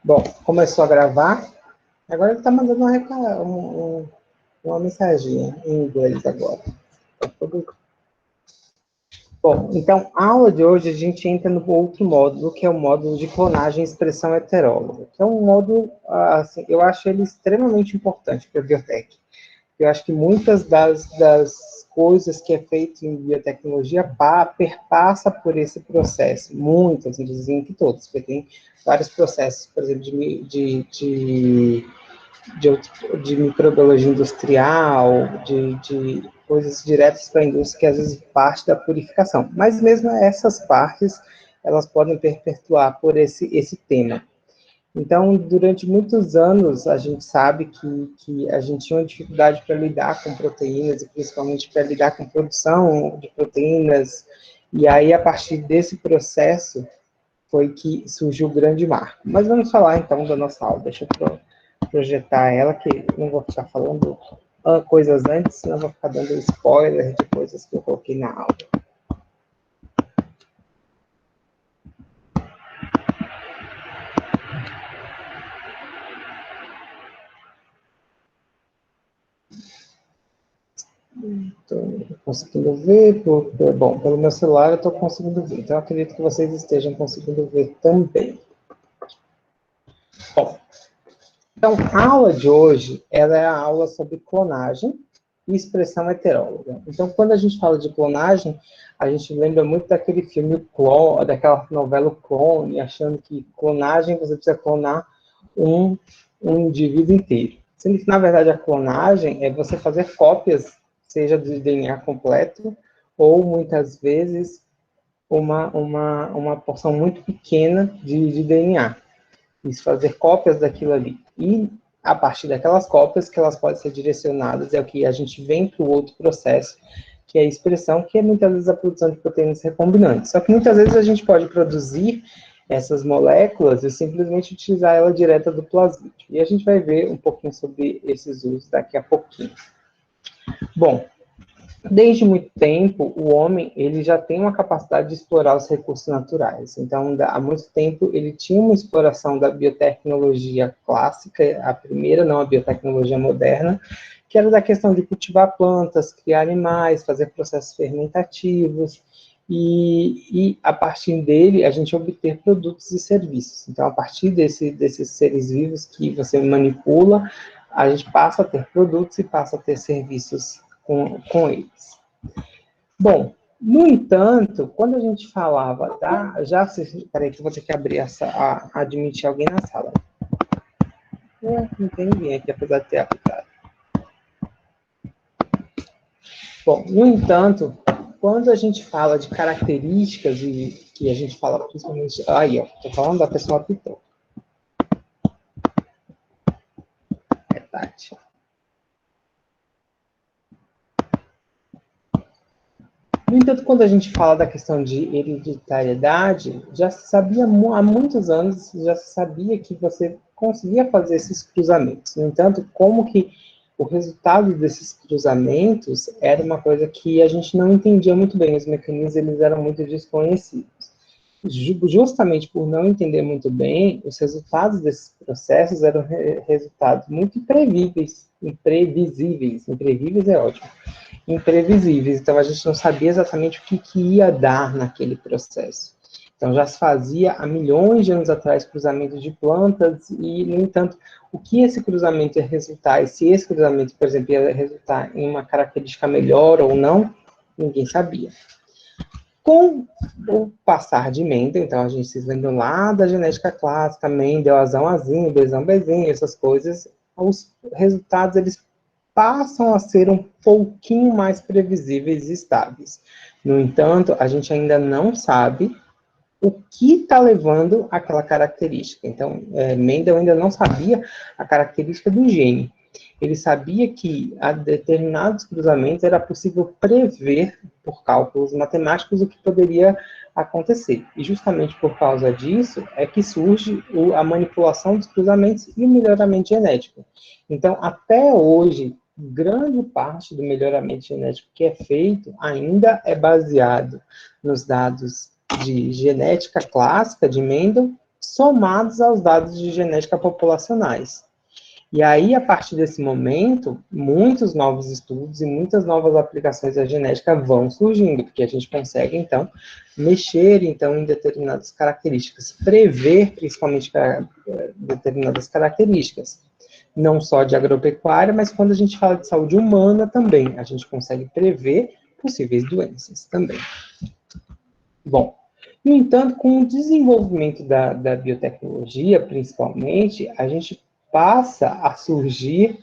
Bom, começou a gravar. Agora ele está mandando uma mensagem em inglês agora. Bom, então, a aula de hoje a gente entra no outro módulo, que é o módulo de clonagem e expressão heteróloga, que é um módulo, assim, eu acho ele extremamente importante para a biotech. Eu acho que muitas das coisas que é feito em biotecnologia perpassa por esse processo. Muitas, não dizem que todas, porque tem vários processos, por exemplo, de microbiologia industrial, de coisas diretas para a indústria, que às vezes parte da purificação. Mas mesmo essas partes, elas podem perpetuar por esse tema. Então, durante muitos anos, a gente sabe que a gente tinha uma dificuldade para lidar com proteínas, e principalmente para lidar com produção de proteínas, e aí, a partir desse processo, foi que surgiu o grande marco. Mas vamos falar, então, da nossa aula. Deixa eu projetar ela, que não vou ficar falando coisas antes, senão vou ficar dando spoiler de coisas que eu coloquei na aula. Estou conseguindo ver, bom, pelo meu celular eu estou conseguindo ver, então eu acredito que vocês estejam conseguindo ver também. Bom, então a aula de hoje, ela é a aula sobre clonagem e expressão heteróloga. Então, quando a gente fala de clonagem, a gente lembra muito daquele filme Clone, daquela novela Clone, achando que clonagem, você precisa clonar um indivíduo inteiro. Sendo que, na verdade, a clonagem é você fazer cópias, seja de DNA completo, ou, muitas vezes, uma porção muito pequena de DNA. Isso, fazer cópias daquilo ali. E, a partir daquelas cópias, que elas podem ser direcionadas, é o que a gente vem para o outro processo, que é a expressão, que é muitas vezes a produção de proteínas recombinantes. Só que muitas vezes a gente pode produzir essas moléculas e simplesmente utilizar ela direta do plasmídio. E a gente vai ver um pouquinho sobre esses usos daqui a pouquinho. Bom, desde muito tempo, o homem ele já tem uma capacidade de explorar os recursos naturais. Então, há muito tempo, ele tinha uma exploração da biotecnologia clássica, a primeira, não a biotecnologia moderna, que era da questão de cultivar plantas, criar animais, fazer processos fermentativos, e a partir dele, a gente obter produtos e serviços. Então, a partir desses seres vivos que você manipula, a gente passa a ter produtos e passa a ter serviços com eles. Bom, no entanto, quando a gente falava da... Peraí que eu vou ter que abrir admitir alguém na sala. Não tem ninguém aqui, apesar de ter aplicado. Bom, no entanto, quando a gente fala de características, e que a gente fala principalmente... Aí, ó, tô falando da pessoa apitou. É Tati. No entanto, quando a gente fala da questão de hereditariedade, já se sabia, há muitos anos, já se sabia que você conseguia fazer esses cruzamentos. No entanto, como que o resultado desses cruzamentos era uma coisa que a gente não entendia muito bem, os mecanismos eles eram muito desconhecidos. Justamente por não entender muito bem, os resultados desses processos eram resultados muito imprevisíveis, imprevisíveis é ótimo, imprevisíveis, então a gente não sabia exatamente o que ia dar naquele processo. Então já se fazia há milhões de anos atrás cruzamento de plantas e, no entanto, o que esse cruzamento ia resultar, e se esse cruzamento, por exemplo, ia resultar em uma característica melhor ou não, ninguém sabia. Com o passar de Mendel, então a gente se lembra lá da genética clássica, Mendel, Azão, Azinho, Bezão, Bezinho, essas coisas, os resultados eles passam a ser um pouquinho mais previsíveis e estáveis. No entanto, a gente ainda não sabe o que está levando àquela característica. Então, Mendel ainda não sabia a característica do gene. Ele sabia que a determinados cruzamentos era possível prever, por cálculos matemáticos, o que poderia acontecer. E justamente por causa disso é que surge a manipulação dos cruzamentos e o melhoramento genético. Então, até hoje, grande parte do melhoramento genético que é feito ainda é baseado nos dados de genética clássica de Mendel, somados aos dados de genética populacionais. E aí, a partir desse momento, muitos novos estudos e muitas novas aplicações da genética vão surgindo, porque a gente consegue, então, mexer, então, em determinadas características, prever, principalmente, determinadas características, não só de agropecuária, mas quando a gente fala de saúde humana também, a gente consegue prever possíveis doenças também. Bom, no entanto, com o desenvolvimento da biotecnologia, principalmente, a gente passa a surgir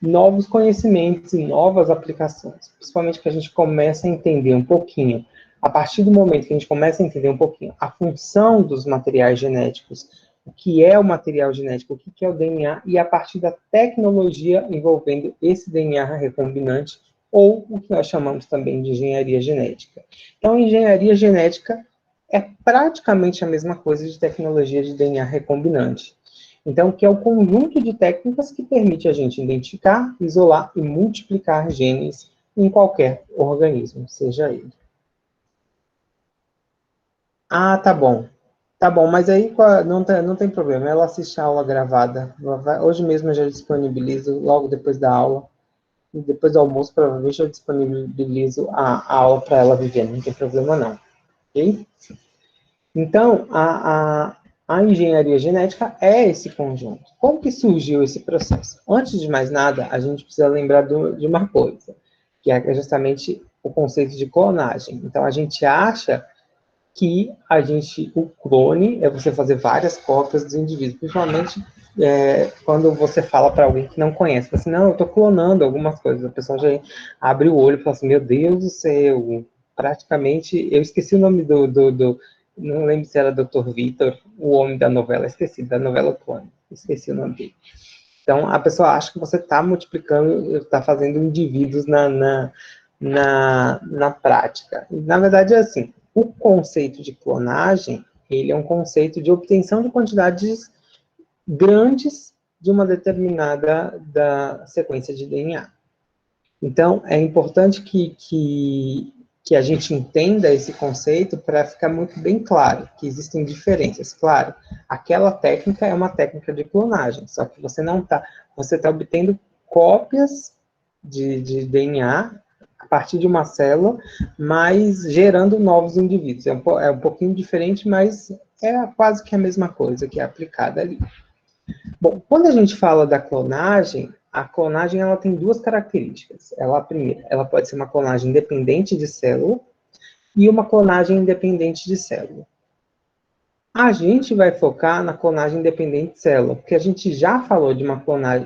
novos conhecimentos e novas aplicações, principalmente que a gente começa a entender um pouquinho, a partir do momento que a gente começa a entender um pouquinho a função dos materiais genéticos, o que é o material genético, o que é o DNA, e a partir da tecnologia envolvendo esse DNA recombinante, ou o que nós chamamos também de engenharia genética. Então, engenharia genética é praticamente a mesma coisa de tecnologia de DNA recombinante. Então, que é o conjunto de técnicas que permite a gente identificar, isolar e multiplicar genes em qualquer organismo, seja ele. Ah, tá bom. Tá bom, mas aí não tem problema, ela assiste a aula gravada. Hoje mesmo eu já disponibilizo, logo depois da aula, e depois do almoço, provavelmente eu disponibilizo a aula para ela viver, não tem problema não. Ok? Então, a engenharia genética é esse conjunto. Como que surgiu esse processo? Antes de mais nada, a gente precisa lembrar de uma coisa, que é justamente o conceito de clonagem. Então, a gente acha que o clone é você fazer várias cópias dos indivíduos, principalmente quando você fala para alguém que não conhece, assim, não, eu estou clonando algumas coisas, a pessoa já abre o olho e fala assim, meu Deus do céu, praticamente, eu esqueci o nome não lembro se era Dr. Vitor, o homem da novela, esqueci, da novela Clone, esqueci o nome dele. Então, a pessoa acha que você está multiplicando, está fazendo indivíduos na prática. Na verdade, é assim, o conceito de clonagem, ele é um conceito de obtenção de quantidades grandes de uma determinada sequência de DNA. Então, é importante que a gente entenda esse conceito para ficar muito bem claro que existem diferenças. Claro, aquela técnica é uma técnica de clonagem, só que você está obtendo cópias de DNA a partir de uma célula, mas gerando novos indivíduos. É um pouquinho diferente, mas é quase que a mesma coisa que é aplicada ali. Bom, quando a gente fala da clonagem, a clonagem ela tem duas características. Primeiro, ela pode ser uma clonagem dependente de célula e uma clonagem independente de célula. A gente vai focar na clonagem independente de célula, porque a gente já falou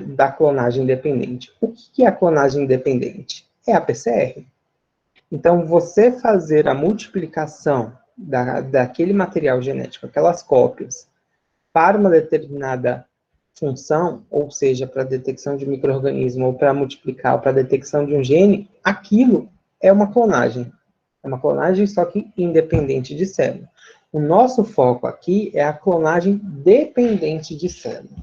da clonagem independente. O que é a clonagem independente? É a PCR. Então, você fazer a multiplicação daquele material genético, aquelas cópias, para uma determinada função, ou seja, para detecção de micro-organismo, ou para multiplicar, ou para detecção de um gene, aquilo é uma clonagem. É uma clonagem, só que independente de célula. O nosso foco aqui é a clonagem dependente de célula.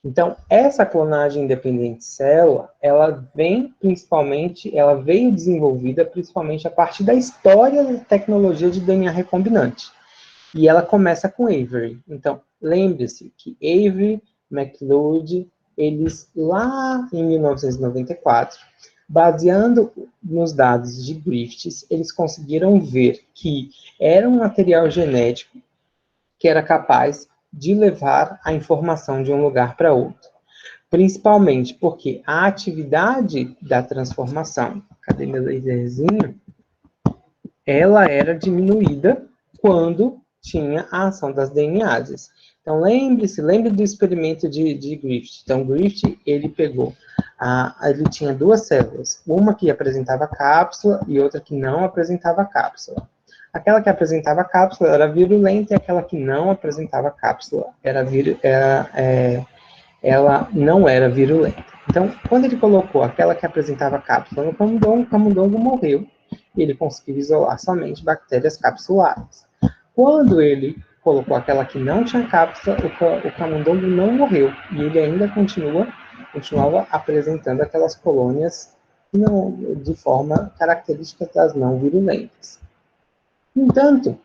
Então, essa clonagem independente de célula, ela veio desenvolvida principalmente a partir da história da tecnologia de DNA recombinante. E ela começa com Avery. Então, lembre-se que Avery, McLeod, eles lá em 1994, baseando nos dados de Griffiths, eles conseguiram ver que era um material genético que era capaz de levar a informação de um lugar para outro. Principalmente porque a atividade da transformação, cadê meu laserzinho? Ela era diminuída quando tinha a ação das DNases. Então, lembre do experimento de Griffith. Então, Griffith, ele ele tinha duas células, uma que apresentava cápsula e outra que não apresentava cápsula. Aquela que apresentava cápsula era virulenta e aquela que não apresentava cápsula ela não era virulenta. Então, quando ele colocou aquela que apresentava cápsula no camundongo, o camundongo morreu e ele conseguiu isolar somente bactérias capsulares. Quando ele colocou aquela que não tinha cápsula, o camundongo não morreu e ele ainda continuava apresentando aquelas colônias de forma característica das não virulentas. No entanto,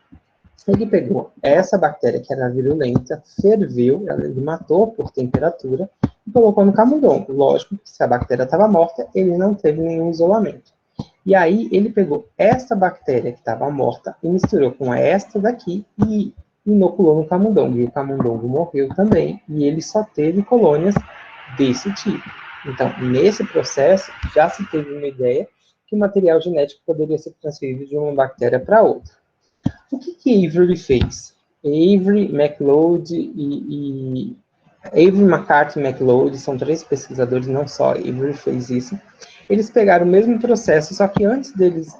Ele pegou essa bactéria que era virulenta, ferveu, ele matou por temperatura e colocou no camundongo. Lógico que se a bactéria estava morta, ele não teve nenhum isolamento. E aí ele pegou essa bactéria que estava morta e misturou com esta daqui e inoculou no camundongo. E o camundongo morreu também e ele só teve colônias desse tipo. Então, nesse processo, já se teve uma ideia que o material genético poderia ser transferido de uma bactéria para outra. O que Avery fez? Avery, MacLeod e Avery, McCarthy e MacLeod são 3 pesquisadores, não só Avery fez isso. Eles pegaram o mesmo processo, só que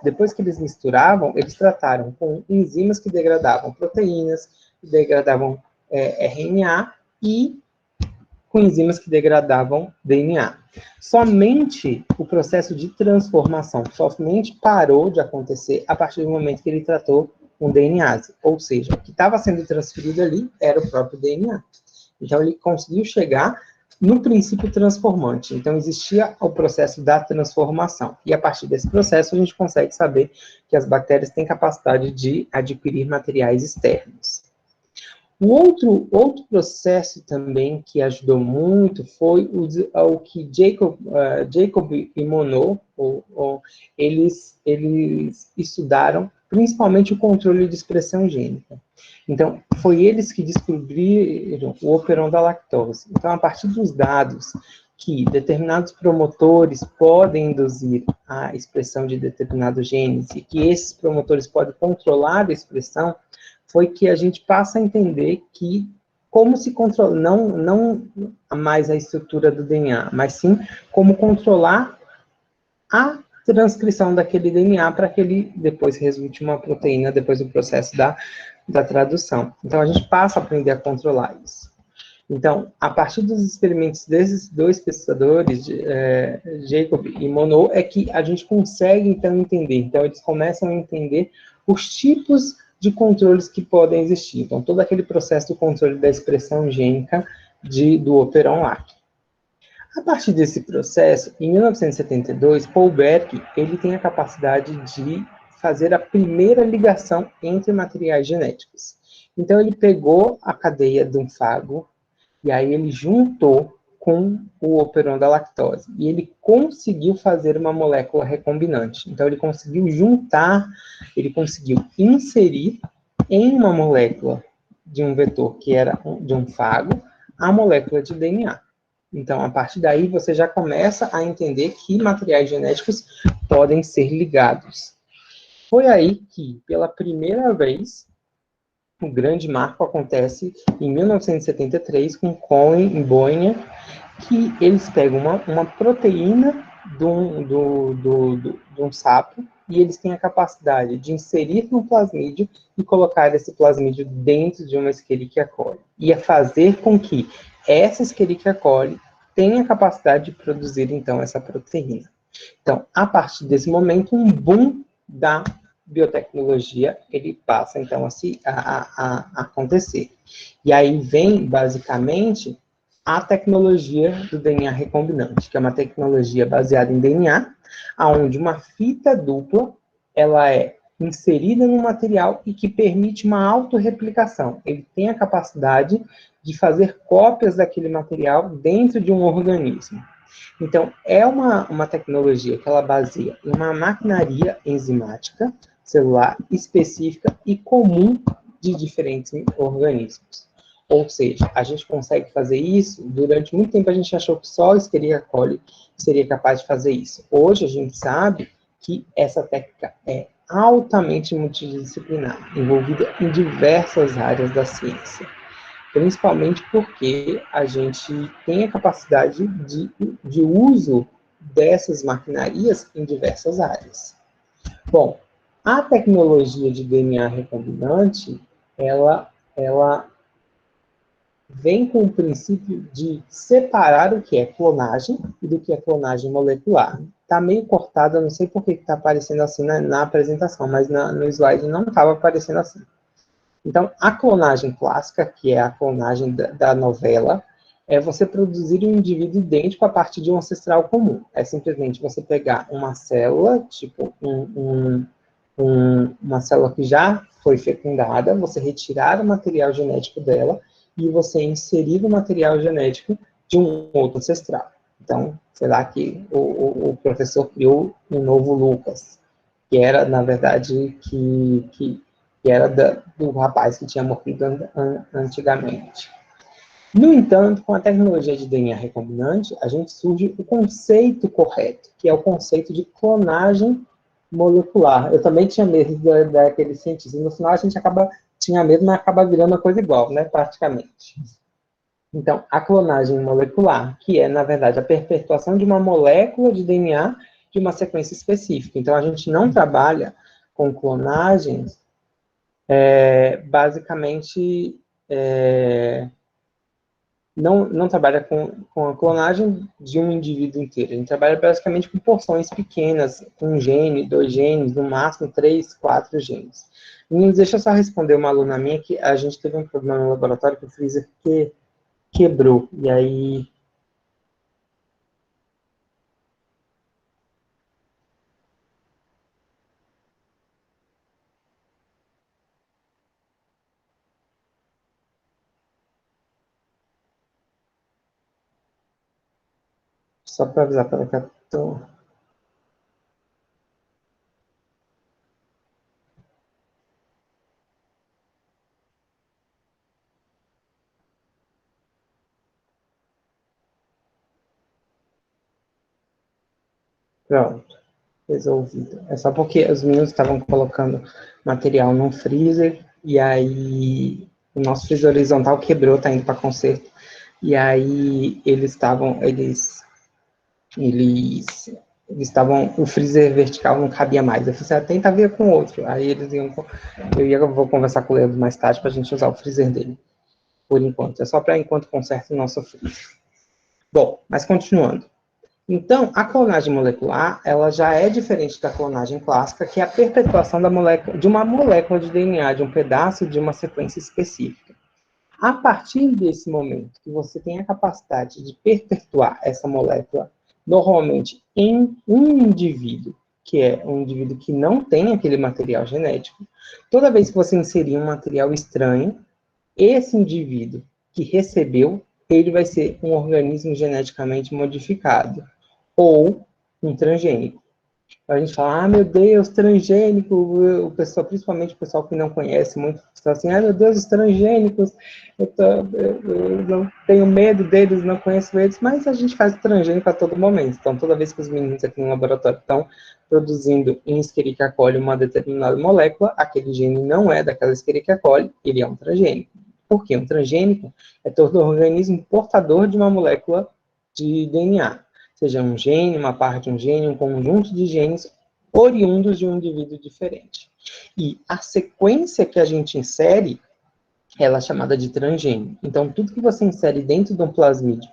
depois que eles misturavam, eles trataram com enzimas que degradavam proteínas, que degradavam RNA e com enzimas que degradavam DNA. Somente o processo de transformação somente parou de acontecer a partir do momento que ele tratou com DNase, ou seja, o que estava sendo transferido ali era o próprio DNA. Então, ele conseguiu chegar no princípio transformante. Então, existia o processo da transformação. E, a partir desse processo, a gente consegue saber que as bactérias têm capacidade de adquirir materiais externos. O outro processo também que ajudou muito foi o que Jacob e Monod, eles estudaram principalmente o controle de expressão gênica. Então, foi eles que descobriram o operon da lactose. Então, a partir dos dados que determinados promotores podem induzir a expressão de determinados genes e que esses promotores podem controlar a expressão, foi que a gente passa a entender que como se controla, não mais a estrutura do DNA, mas sim como controlar a transcrição daquele DNA para que ele depois resulte uma proteína depois do processo da tradução. Então, a gente passa a aprender a controlar isso. Então, a partir dos experimentos desses 2 pesquisadores, Jacob e Monod, é que a gente consegue, então, entender. Então, eles começam a entender os tipos de controles que podem existir. Então, todo aquele processo do controle da expressão gênica do operon LAC. A partir desse processo, em 1972, Paul Berg, ele tem a capacidade de fazer a primeira ligação entre materiais genéticos. Então, ele pegou a cadeia de um fago, e aí ele juntou com o operon da lactose. E ele conseguiu fazer uma molécula recombinante. Então, ele conseguiu juntar, ele conseguiu inserir em uma molécula de um vetor que era de um fago, a molécula de DNA. Então, a partir daí, você já começa a entender que materiais genéticos podem ser ligados. Foi aí que, pela primeira vez, o grande marco acontece em 1973 com Cohen e Boehner, que eles pegam uma proteína de um sapo e eles têm a capacidade de inserir no plasmídio e colocar esse plasmídio dentro de uma Escherichia coli. E fazer com que essa Escherichia coli tenha a capacidade de produzir, então, essa proteína. Então, a partir desse momento, um boom da biotecnologia, ele passa, então, a acontecer. E aí vem, basicamente, a tecnologia do DNA recombinante, que é uma tecnologia baseada em DNA, onde uma fita dupla, ela é inserida no material e que permite uma autorreplicação. Ele tem a capacidade de fazer cópias daquele material dentro de um organismo. Então, é uma tecnologia que ela baseia em uma maquinaria enzimática celular específica e comum de diferentes organismos. Ou seja, a gente consegue fazer isso, durante muito tempo a gente achou que só a Escherichia coli seria capaz de fazer isso. Hoje a gente sabe que essa técnica é altamente multidisciplinar, envolvida em diversas áreas da ciência. Principalmente porque a gente tem a capacidade de uso dessas maquinarias em diversas áreas. Bom, a tecnologia de DNA recombinante, ela vem com o princípio de separar o que é clonagem e do que é clonagem molecular. Está meio cortada, não sei por que está aparecendo assim na apresentação, mas no slide não estava aparecendo assim. Então, a clonagem clássica, que é a clonagem da novela, é você produzir um indivíduo idêntico a partir de um ancestral comum. É simplesmente você pegar uma célula, tipo uma célula que já foi fecundada, você retirar o material genético dela e você inserir o material genético de um outro ancestral. Então, sei lá que o professor criou um novo Lucas, que era, na verdade, que era do rapaz que tinha morrido antigamente. No entanto, com a tecnologia de DNA recombinante, a gente surge o conceito correto, que é o conceito de clonagem molecular. Eu também tinha medo daquele cientista. No final, a gente tinha medo, mas acaba virando uma coisa igual, né, praticamente. Então, a clonagem molecular, que é, na verdade, a perpetuação de uma molécula de DNA de uma sequência específica. Então, a gente não trabalha com clonagens, basicamente, não trabalha com a clonagem de um indivíduo inteiro. A gente trabalha basicamente com porções pequenas, com um gene, 2 genes, no máximo 3, 4 genes. Meninos, deixa eu só responder uma aluna minha que a gente teve um problema no laboratório que o freezer quebrou. E aí... Só para avisar para ela que eu tô... Pronto, resolvido. É só porque os meninos estavam colocando material no freezer, e aí o nosso freezer horizontal quebrou, tá indo para conserto. E aí eles estavam, o freezer vertical não cabia mais. Eu falei assim, tenta ver com outro. Aí eles iam, eu vou conversar com o Leandro mais tarde para a gente usar o freezer dele, por enquanto. É só para enquanto conserta o nosso freezer. Bom, mas continuando. Então, a clonagem molecular, ela já é diferente da clonagem clássica, que é a perpetuação de uma molécula de DNA, de um pedaço de uma sequência específica. A partir desse momento que você tem a capacidade de perpetuar essa molécula, normalmente em um indivíduo, que é um indivíduo que não tem aquele material genético, toda vez que você inserir um material estranho, esse indivíduo que recebeu, ele vai ser um organismo geneticamente modificado, ou um transgênico. A gente fala, meu Deus, transgênico, o pessoal, principalmente o pessoal que não conhece muito, fala assim, meu Deus, os transgênicos, eu não tenho medo deles, não conheço eles, mas a gente faz transgênico a todo momento. Então, toda vez que os meninos aqui no laboratório estão produzindo em Escherichia coli uma determinada molécula, aquele gene não é daquela Escherichia coli, ele é um transgênico. Por quê? Um transgênico é todo organismo portador de uma molécula de DNA. Seja um gene, uma parte de um gene, um conjunto de genes oriundos de um indivíduo diferente. E a sequência que a gente insere, ela é chamada de transgênio. Então, tudo que você insere dentro de um plasmídio,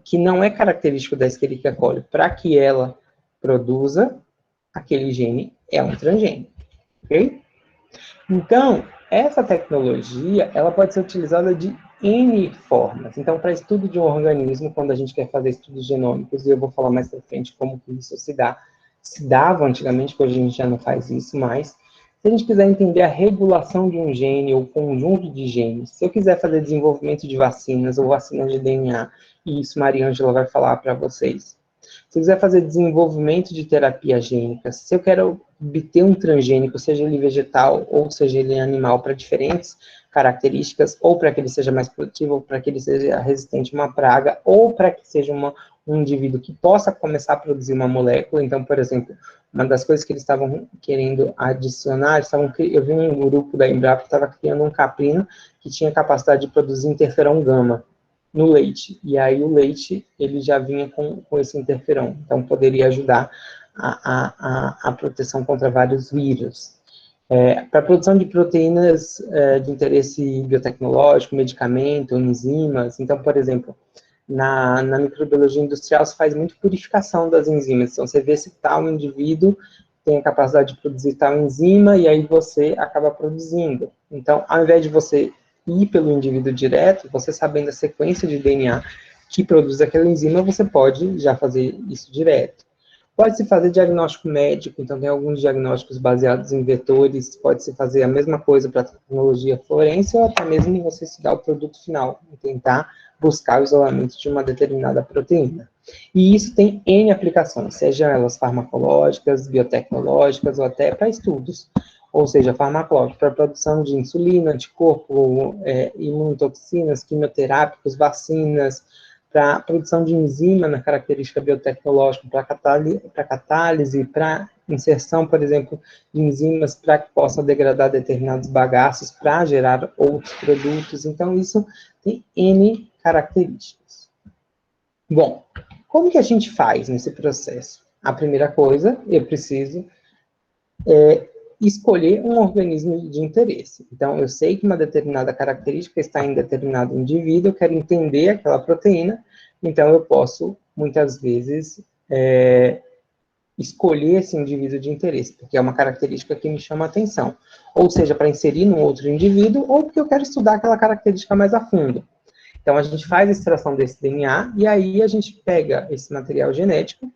que não é característico da Escherichia coli, para que ela produza aquele gene, é um transgênio. Ok? Então, essa tecnologia, ela pode ser utilizada de N formas. Então, para estudo de um organismo, quando a gente quer fazer estudos genômicos, e eu vou falar mais para frente como que isso se dava antigamente, porque hoje a gente já não faz isso mais. Se a gente quiser entender a regulação de um gene ou conjunto de genes, se eu quiser fazer desenvolvimento de vacinas ou vacinas de DNA, e isso Mariângela vai falar para vocês. Se eu quiser fazer desenvolvimento de terapia gênica, se eu quero obter um transgênico, seja ele vegetal ou seja ele animal, para diferentes características, ou para que ele seja mais produtivo, ou para que ele seja resistente a uma praga, ou para que seja um indivíduo que possa começar a produzir uma molécula. Então, por exemplo, uma das coisas que eles estavam querendo adicionar, eu vi um grupo da Embrapa que estava criando um caprino que tinha capacidade de produzir interferão gama no leite. E aí o leite, ele já vinha com esse interferão. Então, poderia ajudar a proteção contra vários vírus. Para a produção de proteínas de interesse biotecnológico, medicamento, enzimas. Então, por exemplo, na microbiologia industrial se faz muito purificação das enzimas. Então, você vê se tal indivíduo tem a capacidade de produzir tal enzima e aí você acaba produzindo. Então, ao invés de você ir pelo indivíduo direto, você sabendo a sequência de DNA que produz aquela enzima, você pode já fazer isso direto. Pode-se fazer diagnóstico médico, então tem alguns diagnósticos baseados em vetores, pode-se fazer a mesma coisa para a tecnologia forense, ou até mesmo você estudar o produto final, e tentar buscar o isolamento de uma determinada proteína. E isso tem N aplicações, sejam elas farmacológicas, biotecnológicas, ou até para estudos. Ou seja, farmacológico para a produção de insulina, anticorpo, imunotoxinas, quimioterápicos, vacinas, para a produção de enzima na característica biotecnológica, para catálise, para inserção, por exemplo, de enzimas para que possa degradar determinados bagaços para gerar outros produtos. Então, isso tem N características. Bom, como que a gente faz nesse processo? A primeira coisa, eu preciso escolher um organismo de interesse. Então, eu sei que uma determinada característica está em determinado indivíduo, eu quero entender aquela proteína, então eu posso, muitas vezes, escolher esse indivíduo de interesse, porque é uma característica que me chama a atenção. Ou seja, para inserir num outro indivíduo, ou porque eu quero estudar aquela característica mais a fundo. Então, a gente faz a extração desse DNA, e aí a gente pega esse material genético,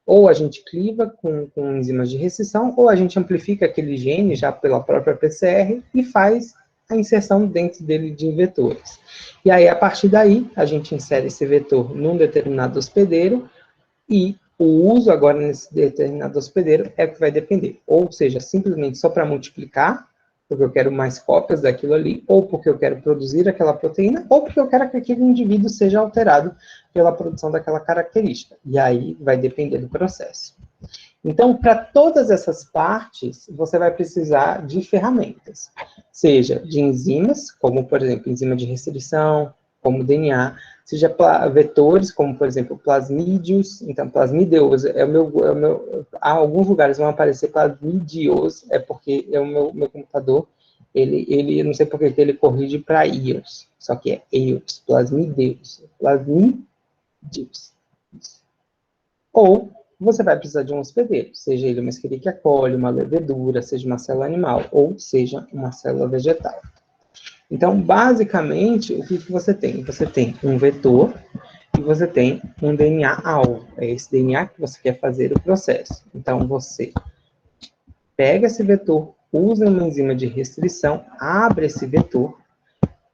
ou a gente cliva com enzimas de restrição, ou a gente amplifica aquele gene já pela própria PCR e faz a inserção dentro dele de vetores. E aí, a partir daí, a gente insere esse vetor num determinado hospedeiro e o uso agora nesse determinado hospedeiro é o que vai depender. Ou seja, simplesmente só para multiplicar, porque eu quero mais cópias daquilo ali, ou porque eu quero produzir aquela proteína, ou porque eu quero que aquele indivíduo seja alterado pela produção daquela característica. E aí vai depender do processo. Então, para todas essas partes, você vai precisar de ferramentas. Seja de enzimas, como, por exemplo, enzima de restrição, como DNA, seja vetores, como, por exemplo, plasmídeos. Então, plasmídeos há alguns lugares vão aparecer plasmídeos, é porque é o meu computador, ele não sei por que ele corrige para EOS, só que é EOS, plasmídeos. Ou você vai precisar de um hospedeiro, seja ele uma Escherichia coli, uma levedura, seja uma célula animal, ou seja uma célula vegetal. Então, basicamente, o que você tem? Você tem um vetor e você tem um DNA-alvo. É esse DNA que você quer fazer o processo. Então, você pega esse vetor, usa uma enzima de restrição, abre esse vetor,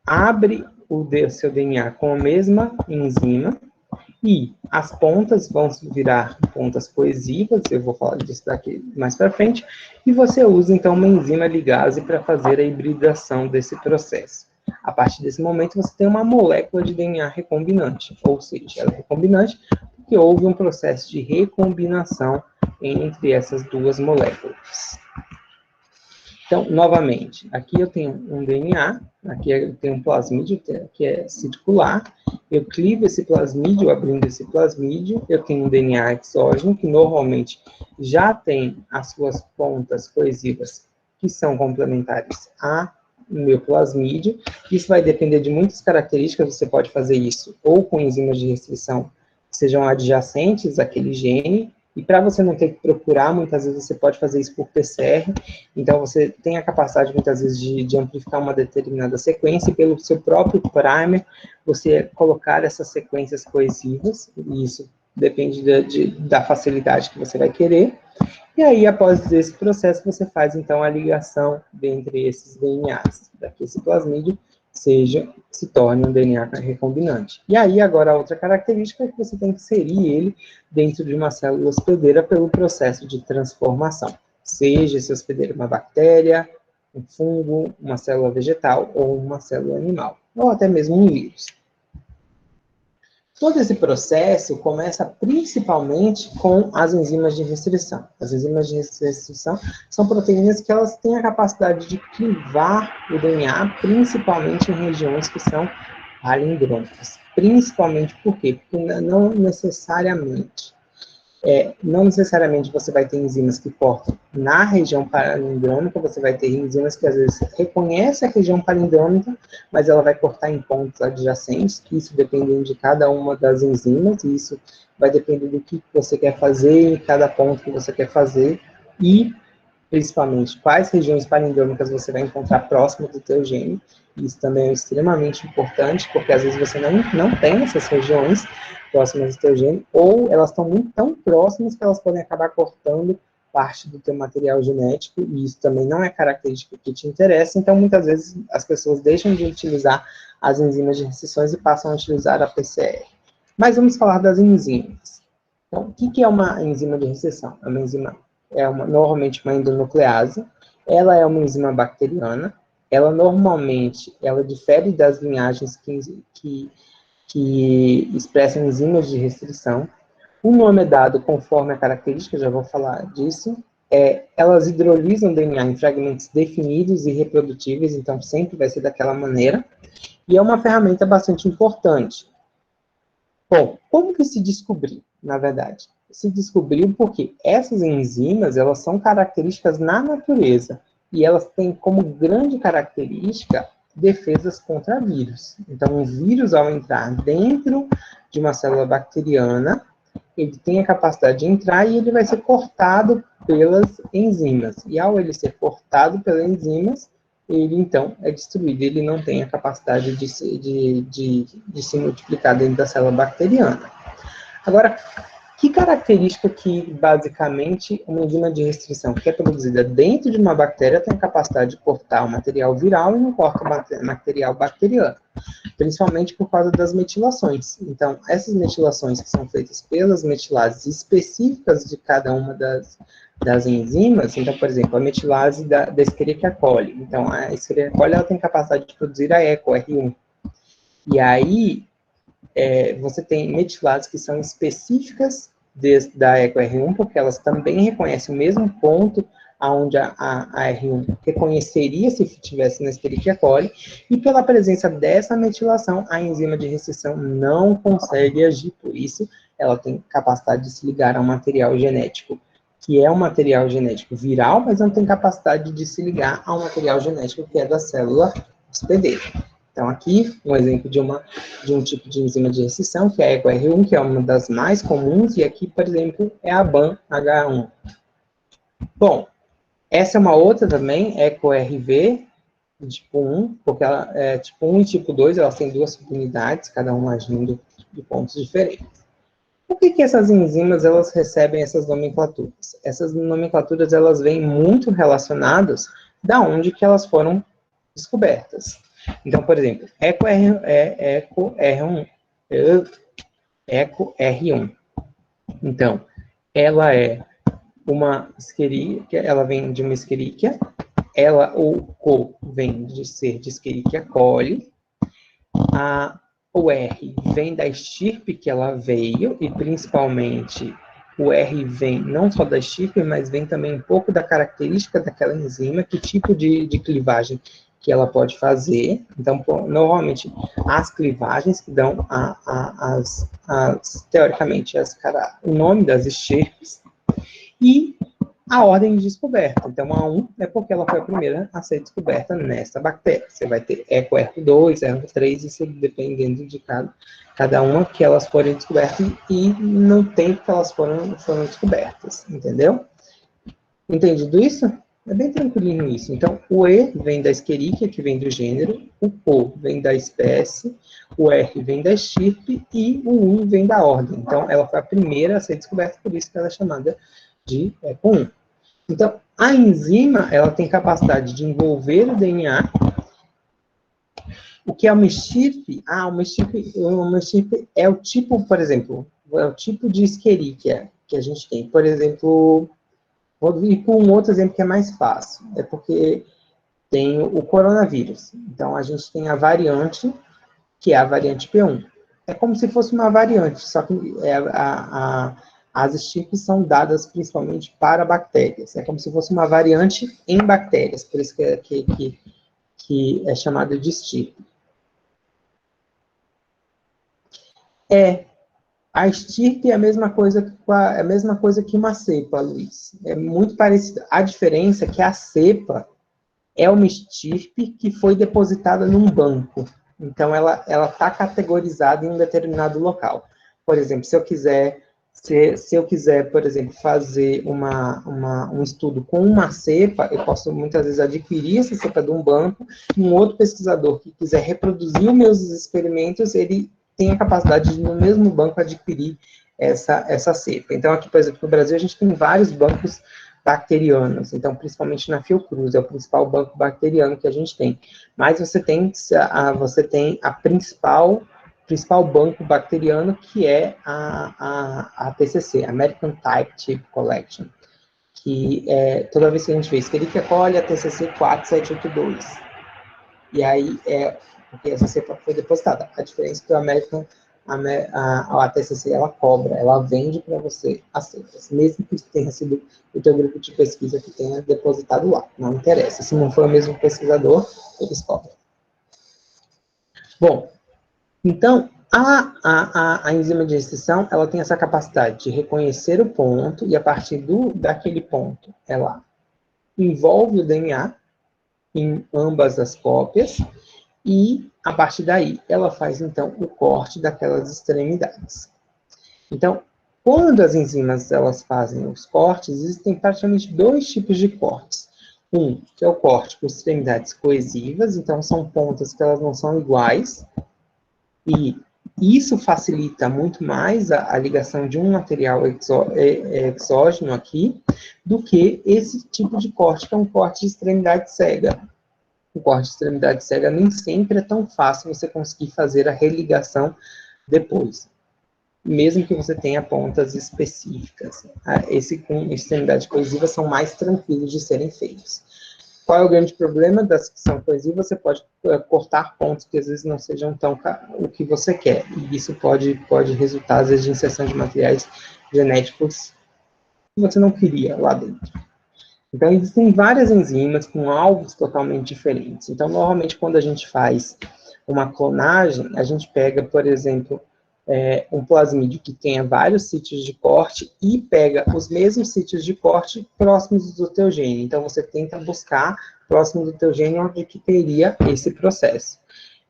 abre o seu DNA com a mesma enzima, e as pontas vão virar pontas coesivas, eu vou falar disso daqui mais para frente, e você usa, então, uma enzima ligase para fazer a hibridação desse processo. A partir desse momento, você tem uma molécula de DNA recombinante, ou seja, ela é recombinante porque houve um processo de recombinação entre essas duas moléculas. Então, novamente, aqui eu tenho um DNA, aqui eu tenho um plasmídio, que é circular, eu clivo esse plasmídio, abrindo esse plasmídio, eu tenho um DNA exógeno, que normalmente já tem as suas pontas coesivas, que são complementares ao meu plasmídio. Isso vai depender de muitas características, você pode fazer isso ou com enzimas de restrição, que sejam adjacentes àquele gene, e para você não ter que procurar, muitas vezes você pode fazer isso por PCR, então você tem a capacidade, muitas vezes, de amplificar uma determinada sequência, e pelo seu próprio primer, você colocar essas sequências coesivas, e isso depende da facilidade que você vai querer, e aí, após esse processo, você faz, então, a ligação entre esses DNAs, para que esse plasmídio se torne um DNA recombinante. E aí, agora, a outra característica é que você tem que inserir ele dentro de uma célula hospedeira pelo processo de transformação. Seja esse hospedeiro uma bactéria, um fungo, uma célula vegetal ou uma célula animal, ou até mesmo um vírus. Todo esse processo começa principalmente com as enzimas de restrição. As enzimas de restrição são proteínas que elas têm a capacidade de clivar o DNA, principalmente em regiões que são palindrômicas. Principalmente por quê? Porque não necessariamente você vai ter enzimas que cortam na região palindrômica, você vai ter enzimas que às vezes reconhecem a região palindrômica, mas ela vai cortar em pontos adjacentes, que isso depende de cada uma das enzimas, e isso vai depender do que você quer fazer em cada ponto que você quer fazer, e principalmente quais regiões palindrômicas você vai encontrar próximo do teu gene. Isso também é extremamente importante, porque às vezes você não tem essas regiões, próximas do teu gene, ou elas estão muito tão próximas que elas podem acabar cortando parte do teu material genético, e isso também não é característica que te interessa, então muitas vezes as pessoas deixam de utilizar as enzimas de restrições e passam a utilizar a PCR. Mas vamos falar das enzimas. Então, o que é uma enzima de restrição? É uma enzima, normalmente uma endonuclease, ela é uma enzima bacteriana, ela normalmente, ela difere das linhagens que expressam enzimas de restrição. O nome é dado conforme a característica, já vou falar disso. Elas hidrolisam DNA em fragmentos definidos e reprodutíveis, então sempre vai ser daquela maneira. E é uma ferramenta bastante importante. Bom, como que se descobriu, na verdade? Se descobriu porque essas enzimas, elas são características na natureza, e elas têm como grande característica defesas contra vírus. Então, o vírus, ao entrar dentro de uma célula bacteriana, ele tem a capacidade de entrar e ele vai ser cortado pelas enzimas. E ao ele ser cortado pelas enzimas, ele então é destruído. Ele não tem a capacidade de se multiplicar dentro da célula bacteriana. Agora, que característica que, basicamente, uma enzima de restrição que é produzida dentro de uma bactéria tem a capacidade de cortar o material viral e não corta o material bacteriano? Principalmente por causa das metilações. Então, essas metilações que são feitas pelas metilases específicas de cada uma das enzimas, então, por exemplo, a metilase da Escherichia coli. Então, a Escherichia coli ela tem capacidade de produzir a EcoR1. E aí, você tem metilases que são específicas da EcoR1, porque elas também reconhecem o mesmo ponto onde a R1 reconheceria se tivesse na Escherichia coli, e pela presença dessa metilação, a enzima de restrição não consegue agir. Por isso, ela tem capacidade de se ligar a um material genético, que é um material genético viral, mas não tem capacidade de se ligar a um material genético que é da célula hospedeira. Então, aqui, um exemplo de um tipo de enzima de restrição, que é a EcoR1, que é uma das mais comuns, e aqui, por exemplo, é a BAM-H1. Bom, essa é uma outra também, EcoRV, tipo 1, porque ela é tipo 1 e tipo 2, elas têm duas subunidades, cada uma agindo de pontos diferentes. Por que essas enzimas, elas recebem essas nomenclaturas? Essas nomenclaturas, elas vêm muito relacionadas da onde que elas foram descobertas. Então, por exemplo, EcoR1. Então, ela é uma Escherichia, ela vem de uma Escherichia, o co vem de ser de Escherichia coli, o R vem da estirpe que ela veio, e principalmente o R vem não só da estirpe, mas vem também um pouco da característica daquela enzima, que tipo de clivagem que ela pode fazer. Então, normalmente, as clivagens que dão teoricamente, o nome das estirpes, e a ordem de descoberta. Então, a 1 é porque ela foi a primeira a ser descoberta nessa bactéria. Você vai ter EcoR2, EcoR3, isso dependendo de cada uma que elas forem descobertas e no tempo que elas foram descobertas, entendeu? Entendido isso? É bem tranquilinho isso. Então, o E vem da Escherichia, que vem do gênero, o O vem da espécie, o R vem da estirpe e o 1 vem da ordem. Então, ela foi a primeira a ser descoberta, por isso que ela é chamada de ECO1. Então, a enzima, ela tem capacidade de envolver o DNA. O que é uma estirpe? Uma estirpe é o tipo, por exemplo, é o tipo de Escherichia que a gente tem. Por exemplo, vou ir com um outro exemplo que é mais fácil. É porque tem o coronavírus. Então, a gente tem a variante, que é a variante P1. É como se fosse uma variante, só que as estirpes são dadas principalmente para bactérias. É como se fosse uma variante em bactérias, por isso que é chamada de estirpe. A estirpe é a mesma coisa que uma cepa, Luiz. É muito parecida. A diferença é que a cepa é uma estirpe que foi depositada num banco. Então, ela está categorizada em um determinado local. Por exemplo, se eu quiser, por exemplo, fazer um estudo com uma cepa, eu posso, muitas vezes, adquirir essa cepa de um banco, e um outro pesquisador que quiser reproduzir os meus experimentos, ele tem a capacidade de, no mesmo banco, adquirir essa cepa. Então, aqui, por exemplo, no Brasil, a gente tem vários bancos bacterianos, então, principalmente na Fiocruz, é o principal banco bacteriano que a gente tem. Mas você tem a principal banco bacteriano, que é a TCC, American Type Chip Collection, que toda vez que a gente vê Escherichia coli, a TCC 4782. E aí, porque essa cepa foi depositada. A diferença é que a TCC, ela cobra, ela vende para você as cepas, mesmo que tenha sido o teu grupo de pesquisa que tenha depositado lá. Não interessa. Se não for o mesmo pesquisador, eles cobram. Bom, então, a enzima de restrição, ela tem essa capacidade de reconhecer o ponto, e a partir daquele ponto, ela envolve o DNA em ambas as cópias, e, a partir daí, ela faz, então, o corte daquelas extremidades. Então, quando as enzimas elas fazem os cortes, existem praticamente dois tipos de cortes. Um, que é o corte por extremidades coesivas, então são pontas que elas não são iguais, e isso facilita muito mais a ligação de um material exógeno aqui, do que esse tipo de corte, que é um corte de extremidade cega. O corte de extremidade cega nem sempre é tão fácil você conseguir fazer a religação depois, mesmo que você tenha pontas específicas. Esse com extremidade coesiva são mais tranquilos de serem feitos. Qual é o grande problema das que são coesivas? Você pode cortar pontos que às vezes não sejam tão o que você quer, e isso pode resultar, às vezes, de inserção de materiais genéticos que você não queria lá dentro. Então, existem várias enzimas com alvos totalmente diferentes. Então, normalmente, quando a gente faz uma clonagem, a gente pega, por exemplo, um plasmídio que tenha vários sítios de corte e pega os mesmos sítios de corte próximos do teu gene. Então, você tenta buscar próximo do teu gene onde que teria esse processo.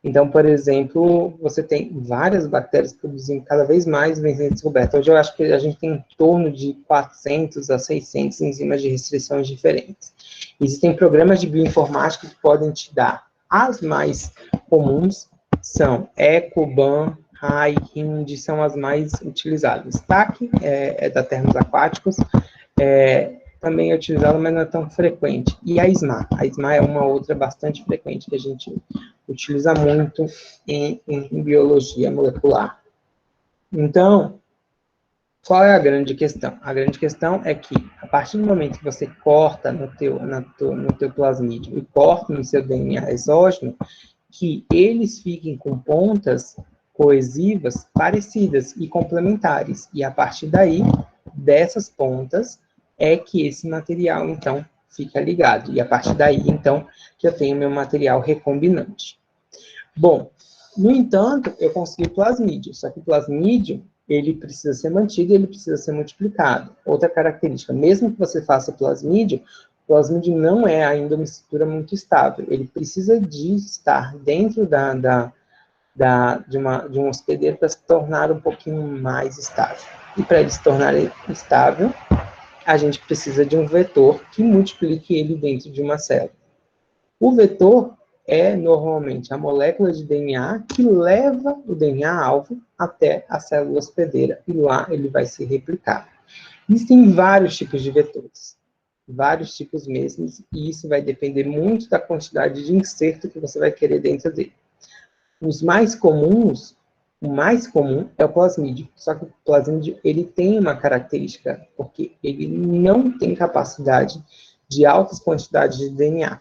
Então, por exemplo, você tem várias bactérias produzindo cada vez mais vem sendo descoberta. Hoje eu acho que a gente tem em torno de 400 a 600 enzimas de restrições diferentes. Existem programas de bioinformática que podem te dar. As mais comuns são ECO, BAM, RAI, HIND, são as mais utilizadas. TAC é da termos aquáticos, também é utilizada, mas não é tão frequente. E a SMA. A SMA é uma outra bastante frequente que a gente utiliza muito em biologia molecular. Então, qual é a grande questão? A grande questão é que, a partir do momento que você corta no teu plasmídio e corta no seu DNA exógeno, que eles fiquem com pontas coesivas parecidas e complementares. E, a partir daí, dessas pontas, é que esse material, então, fica ligado. E, a partir daí, então, que eu tenho meu material recombinante. Bom, no entanto, eu consegui plasmídio, só que o plasmídio, ele precisa ser mantido e ele precisa ser multiplicado. Outra característica, mesmo que você faça plasmídio, o plasmídio não é ainda uma estrutura muito estável. Ele precisa de estar dentro de um hospedeiro para se tornar um pouquinho mais estável. E para ele se tornar estável, a gente precisa de um vetor que multiplique ele dentro de uma célula. O vetor é, normalmente, a molécula de DNA que leva o DNA-alvo até a célula hospedeira, e lá ele vai se replicar. Existem vários tipos de vetores, vários tipos mesmos, e isso vai depender muito da quantidade de inserto que você vai querer dentro dele. Os mais comuns, o mais comum é o plasmídio, só que o plasmídio ele tem uma característica, porque ele não tem capacidade de altas quantidades de DNA.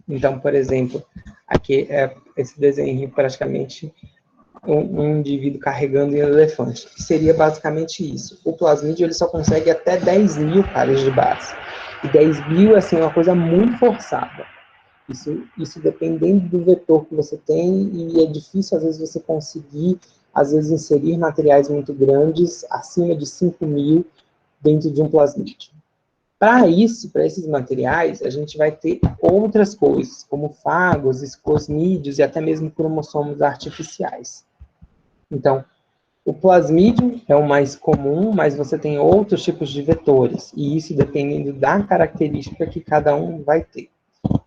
Então, por exemplo, aqui esse desenho praticamente um indivíduo carregando um elefante. Seria basicamente isso. O plasmídio ele só consegue até 10.000 pares de base. E 10.000 assim, é uma coisa muito forçada. Isso dependendo do vetor que você tem, e é difícil às vezes você conseguir, às vezes, inserir materiais muito grandes, acima de 5.000, dentro de um plasmídio. Para isso, para esses materiais, a gente vai ter outras coisas, como fagos, escosmídeos e até mesmo cromossomos artificiais. Então, o plasmídio é o mais comum, mas você tem outros tipos de vetores, e isso dependendo da característica que cada um vai ter.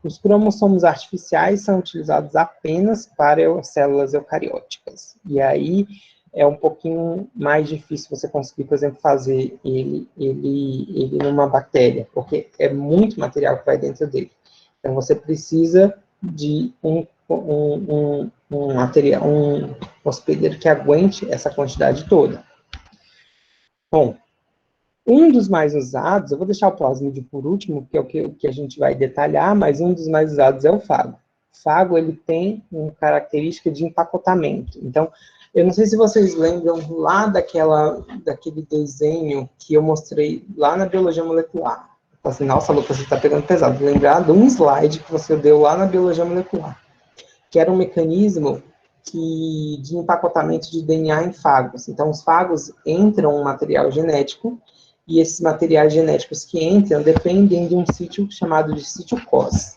Os cromossomos artificiais são utilizados apenas para células eucarióticas. E aí é um pouquinho mais difícil você conseguir, por exemplo, fazer ele numa bactéria, porque é muito material que vai dentro dele. Então, você precisa de um material, um hospedeiro que aguente essa quantidade toda. Bom, um dos mais usados, eu vou deixar o plasmídio por último, que é o que a gente vai detalhar, mas um dos mais usados é o fago. O fago, ele tem uma característica de empacotamento. Então, eu não sei se vocês lembram lá daquele desenho que eu mostrei lá na biologia molecular. Assim, nossa, Lucas, você está pegando pesado. Lembrar de um slide que você deu lá na biologia molecular, que era um mecanismo de empacotamento de DNA em fagos. Então, os fagos entram um material genético, e esses materiais genéticos que entram dependem de um sítio chamado de sítio COS.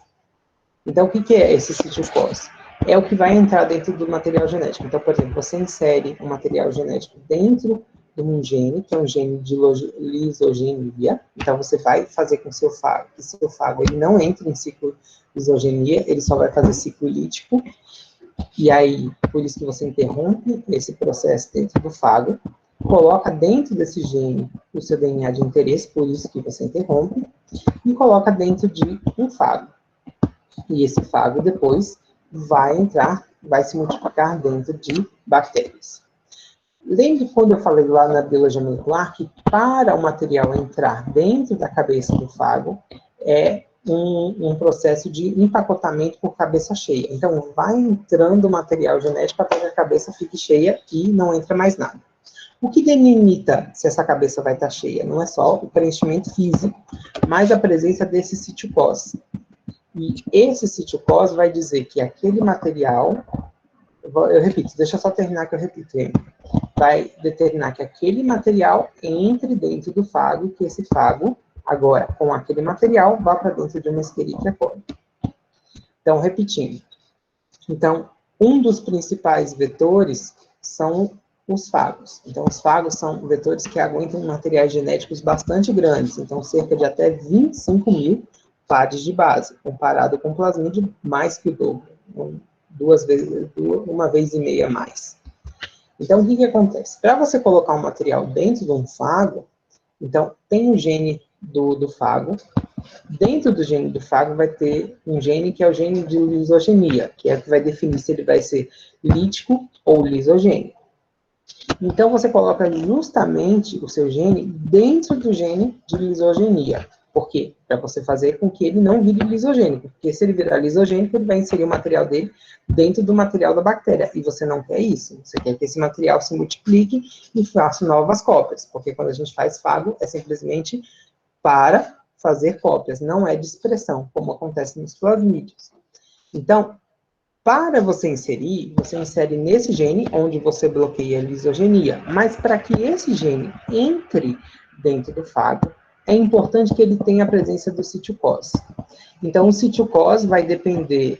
Então, o que é esse sítio COS? É o que vai entrar dentro do material genético. Então, por exemplo, você insere um material genético dentro de um gene, que é um gene de lisogenia. Então, você vai fazer com que seu fago ele não entre em ciclo de lisogenia, ele só vai fazer ciclo lítico. E aí, por isso que você interrompe esse processo dentro do fago, coloca dentro desse gene o seu DNA de interesse, por isso que você interrompe, e coloca dentro de um fago. E esse fago depois vai se multiplicar dentro de bactérias. Lembre quando eu falei lá na biologia molecular que para o material entrar dentro da cabeça do fago é um processo de empacotamento por cabeça cheia. Então, vai entrando material genético até que a cabeça fique cheia e não entra mais nada. O que delimita se essa cabeça vai estar cheia? Não é só o preenchimento físico, mas a presença desse sítio COS. E esse sítio COS vai dizer que aquele material, eu repito, deixa eu só terminar que eu repito, vai determinar que aquele material entre dentro do fago, que esse fago, agora, com aquele material, vá para dentro de uma Escherichia coli. Então, repetindo. Então, um dos principais vetores são os fagos. Então, os fagos são vetores que aguentam materiais genéticos bastante grandes, então cerca de até 25 mil pares de base, comparado com o plasmídio mais que o dobro, uma vez e meia mais. Então, o que acontece? Para você colocar um material dentro de um fago, então, tem um gene do fago. Dentro do gene do fago vai ter um gene que é o gene de lisogenia, que é o que vai definir se ele vai ser lítico ou lisogênico. Então, você coloca justamente o seu gene dentro do gene de lisogenia. Por quê? Para você fazer com que ele não vire lisogênico. Porque se ele virar lisogênico, ele vai inserir o material dele dentro do material da bactéria. E você não quer isso. Você quer que esse material se multiplique e faça novas cópias. Porque quando a gente faz fago, é simplesmente para fazer cópias. Não é de expressão, como acontece nos plasmídios. Então, para você insere nesse gene, onde você bloqueia a lisogenia. Mas para que esse gene entre dentro do fago, é importante que ele tenha a presença do sítio COS. Então, o sítio COS vai depender,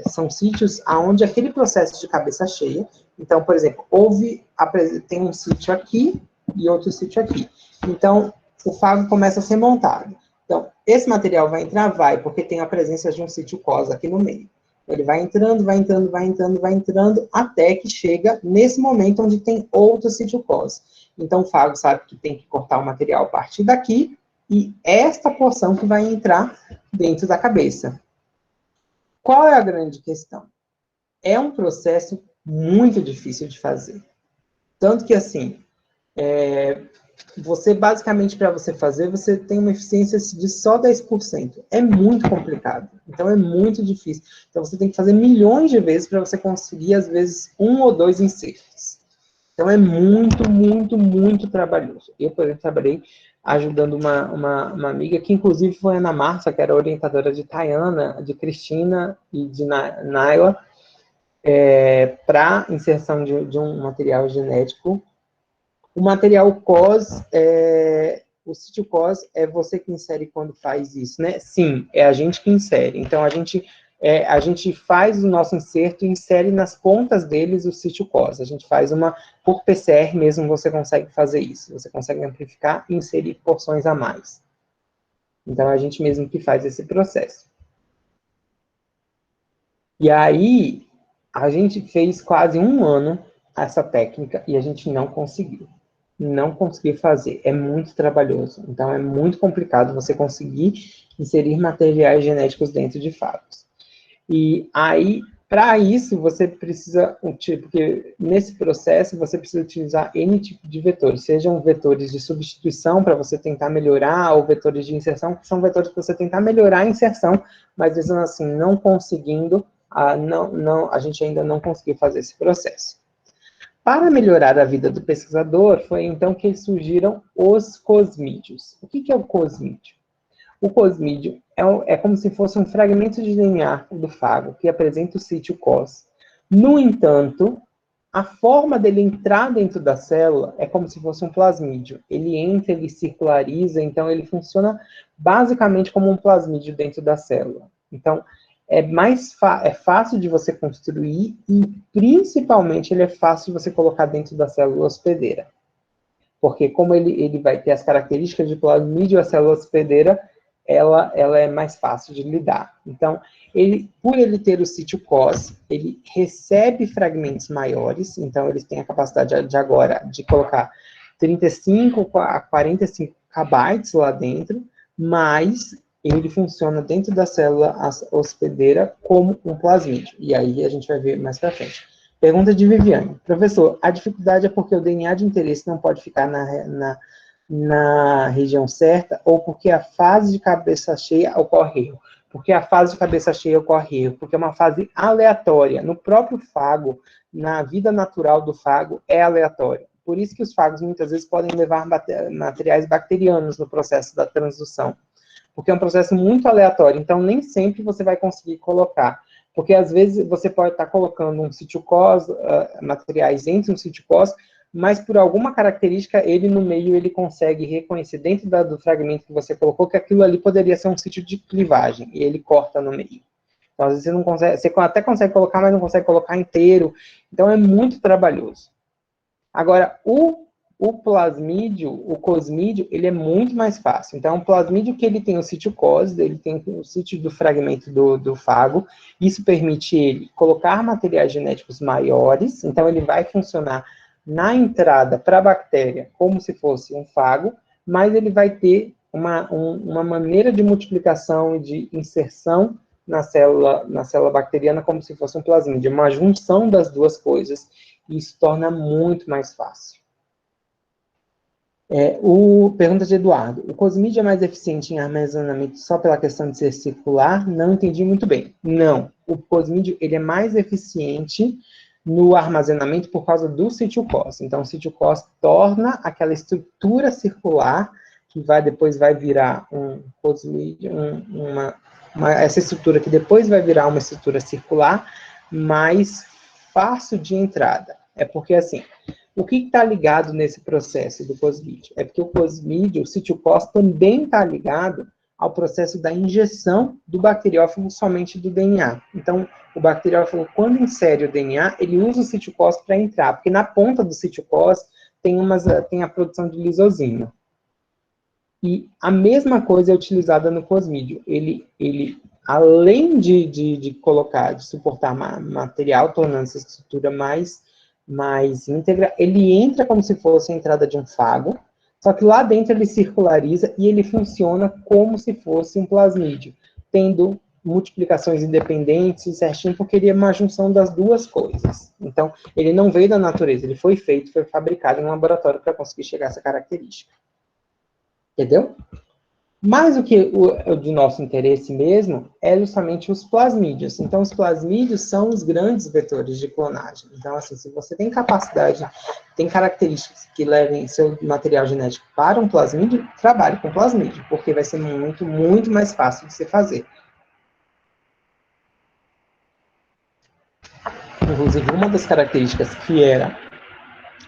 são sítios onde aquele processo de cabeça cheia, então, por exemplo, tem um sítio aqui e outro sítio aqui. Então, o fago começa a ser montado. Então, esse material vai entrar? Vai, porque tem a presença de um sítio COS aqui no meio. Ele vai entrando, até que chega nesse momento onde tem outro sítio COS. Então, o fago sabe que tem que cortar o material a partir daqui, e esta porção que vai entrar dentro da cabeça. Qual é a grande questão? É um processo muito difícil de fazer. Tanto que, assim, você, basicamente, para você fazer, você tem uma eficiência de só 10%. É muito complicado. Então, é muito difícil. Então, você tem que fazer milhões de vezes para você conseguir, às vezes, 1 ou 2 insertos. Então, é muito, muito, muito trabalhoso. Eu, por exemplo, trabalhei ajudando uma amiga, que inclusive foi a Ana Marcia, que era orientadora de Tayana, de Cristina e de Naila, para inserção de um material genético. O material COS, o sítio COS, é você que insere quando faz isso, né? Sim, é a gente que insere. Então, a gente faz o nosso inserto e insere nas pontas deles o sítio COS. A gente faz por PCR mesmo, você consegue fazer isso. Você consegue amplificar e inserir porções a mais. Então, é a gente mesmo que faz esse processo. E aí, a gente fez quase um ano essa técnica e a gente não conseguiu. Não conseguiu fazer. É muito trabalhoso. Então, é muito complicado você conseguir inserir materiais genéticos dentro de fagos. E aí, para isso, você precisa, porque nesse processo você precisa utilizar N tipo de vetores, sejam vetores de substituição para você tentar melhorar, ou vetores de inserção, que são vetores para você tentar melhorar a inserção, mas mesmo assim, não conseguindo, a gente ainda não conseguiu fazer esse processo. Para melhorar a vida do pesquisador, foi então que surgiram os cosmídeos. O que é o cosmídeo? O cosmídeo é como se fosse um fragmento de DNA do fago que apresenta o sítio cos. No entanto, a forma dele entrar dentro da célula é como se fosse um plasmídio. Ele entra, ele circulariza, então ele funciona basicamente como um plasmídio dentro da célula. Então, é fácil de você construir e, principalmente, ele é fácil de você colocar dentro da célula hospedeira. Porque como ele vai ter as características de plasmídio, a célula hospedeira, ela é mais fácil de lidar. Então, por ele ter o sítio cos, ele recebe fragmentos maiores, então eles têm a capacidade de agora de colocar 35 a 45 kbytes lá dentro, mas ele funciona dentro da célula hospedeira como um plasmídio. E aí a gente vai ver mais para frente. Pergunta de Viviane. Professor, a dificuldade é porque o DNA de interesse não pode ficar na região certa ou porque a fase de cabeça cheia ocorre erro? Porque a fase de cabeça cheia ocorre erro, porque é uma fase aleatória. No próprio fago, na vida natural do fago, é aleatória. Por isso que os fagos muitas vezes podem levar materiais bacterianos no processo da transdução. Porque é um processo muito aleatório, então nem sempre você vai conseguir colocar. Porque às vezes você pode estar colocando um sítio cos, materiais entre um sítio cos, mas por alguma característica, ele no meio, ele consegue reconhecer dentro do fragmento que você colocou que aquilo ali poderia ser um sítio de clivagem, e ele corta no meio. Então, às vezes você não consegue, você até consegue colocar, mas não consegue colocar inteiro. Então, é muito trabalhoso. Agora, o plasmídio, o cosmídio, ele é muito mais fácil. Então, o plasmídio que ele tem o sítio cos, ele tem o sítio do fragmento do fago, isso permite ele colocar materiais genéticos maiores, então ele vai funcionar na entrada para a bactéria como se fosse um fago, mas ele vai ter uma maneira de multiplicação e de inserção na célula bacteriana como se fosse um plasmídio, uma junção das duas coisas, e isso torna muito mais fácil. Pergunta de Eduardo. O cosmídio é mais eficiente em armazenamento só pela questão de ser circular? Não entendi muito bem. Não. O cosmídio ele é mais eficiente no armazenamento por causa do sítio cos. Então, o sítio cos torna aquela estrutura circular que depois vai virar um cosmídio, essa estrutura que depois vai virar uma estrutura circular mais fácil de entrada. É porque, assim, o que está ligado nesse processo do cosmídio? É porque o cosmídio, o sítio cos, também está ligado ao processo da injeção do bacteriófago somente do DNA. Então, o bacteriófago, quando insere o DNA, ele usa o sítio cos para entrar, porque na ponta do sítio cos tem a produção de lisozima. E a mesma coisa é utilizada no cosmídio. Ele além de suportar material, tornando essa estrutura mais íntegra, ele entra como se fosse a entrada de um fago, só que lá dentro ele circulariza e ele funciona como se fosse um plasmídio, tendo multiplicações independentes, certinho, porque ele é uma junção das duas coisas. Então, ele não veio da natureza, ele foi fabricado em um laboratório para conseguir chegar a essa característica. Entendeu? Mas o que o de nosso interesse mesmo é justamente os plasmídios. Então, os plasmídios são os grandes vetores de clonagem. Então, assim, se você tem capacidade, tem características que levem seu material genético para um plasmídio, trabalhe com plasmídio, porque vai ser muito, muito mais fácil de se fazer. Inclusive, uma das características que era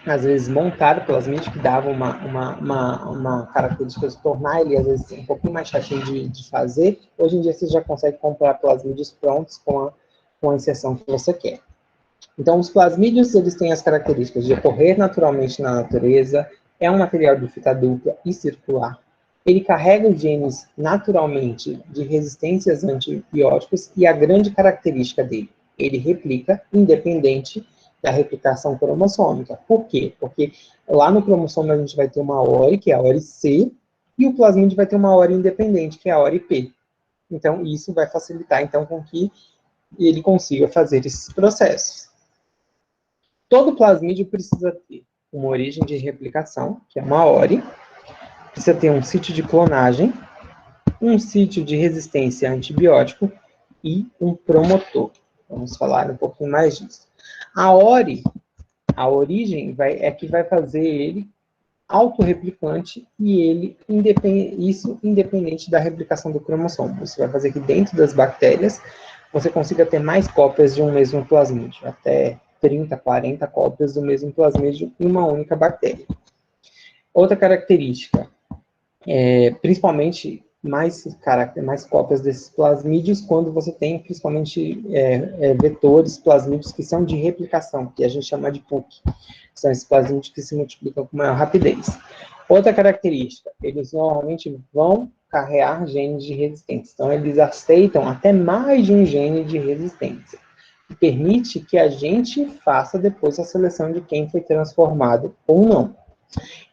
às vezes montado plasmídio, que dava uma característica de tornar ele, às vezes, um pouquinho mais chatinho de fazer. Hoje em dia, você já consegue comprar plasmídios prontos com a inserção que você quer. Então, os plasmídios, eles têm as características de ocorrer naturalmente na natureza, é um material de fita dupla e circular. Ele carrega os genes naturalmente de resistências antibióticos e a grande característica dele, Ele replica independente da replicação cromossômica. Por quê? Porque lá no cromossomo a gente vai ter uma ORI, que é a ORI C, e o plasmídio vai ter uma ORI independente, que é a ORI P. Então, isso vai facilitar, então, com que ele consiga fazer esses processos. Todo plasmídio precisa ter uma origem de replicação, que é uma ORI, precisa ter um sítio de clonagem, um sítio de resistência a antibiótico e um promotor. Vamos falar um pouquinho mais disso. A ORI, a origem, é que vai fazer ele autorreplicante e ele isso independente da replicação do cromossomo. Isso vai fazer que dentro das bactérias você consiga ter mais cópias de um mesmo plasmídio, até 30, 40 cópias do mesmo plasmídio em uma única bactéria. Outra característica, principalmente mais cópias desses plasmídios quando você tem principalmente vetores plasmídios que são de replicação, que a gente chama de PUC. São esses plasmídios que se multiplicam com maior rapidez. Outra característica, eles normalmente vão carregar genes de resistência. Então, eles aceitam até mais de um gene de resistência, que permite que a gente faça depois a seleção de quem foi transformado ou não.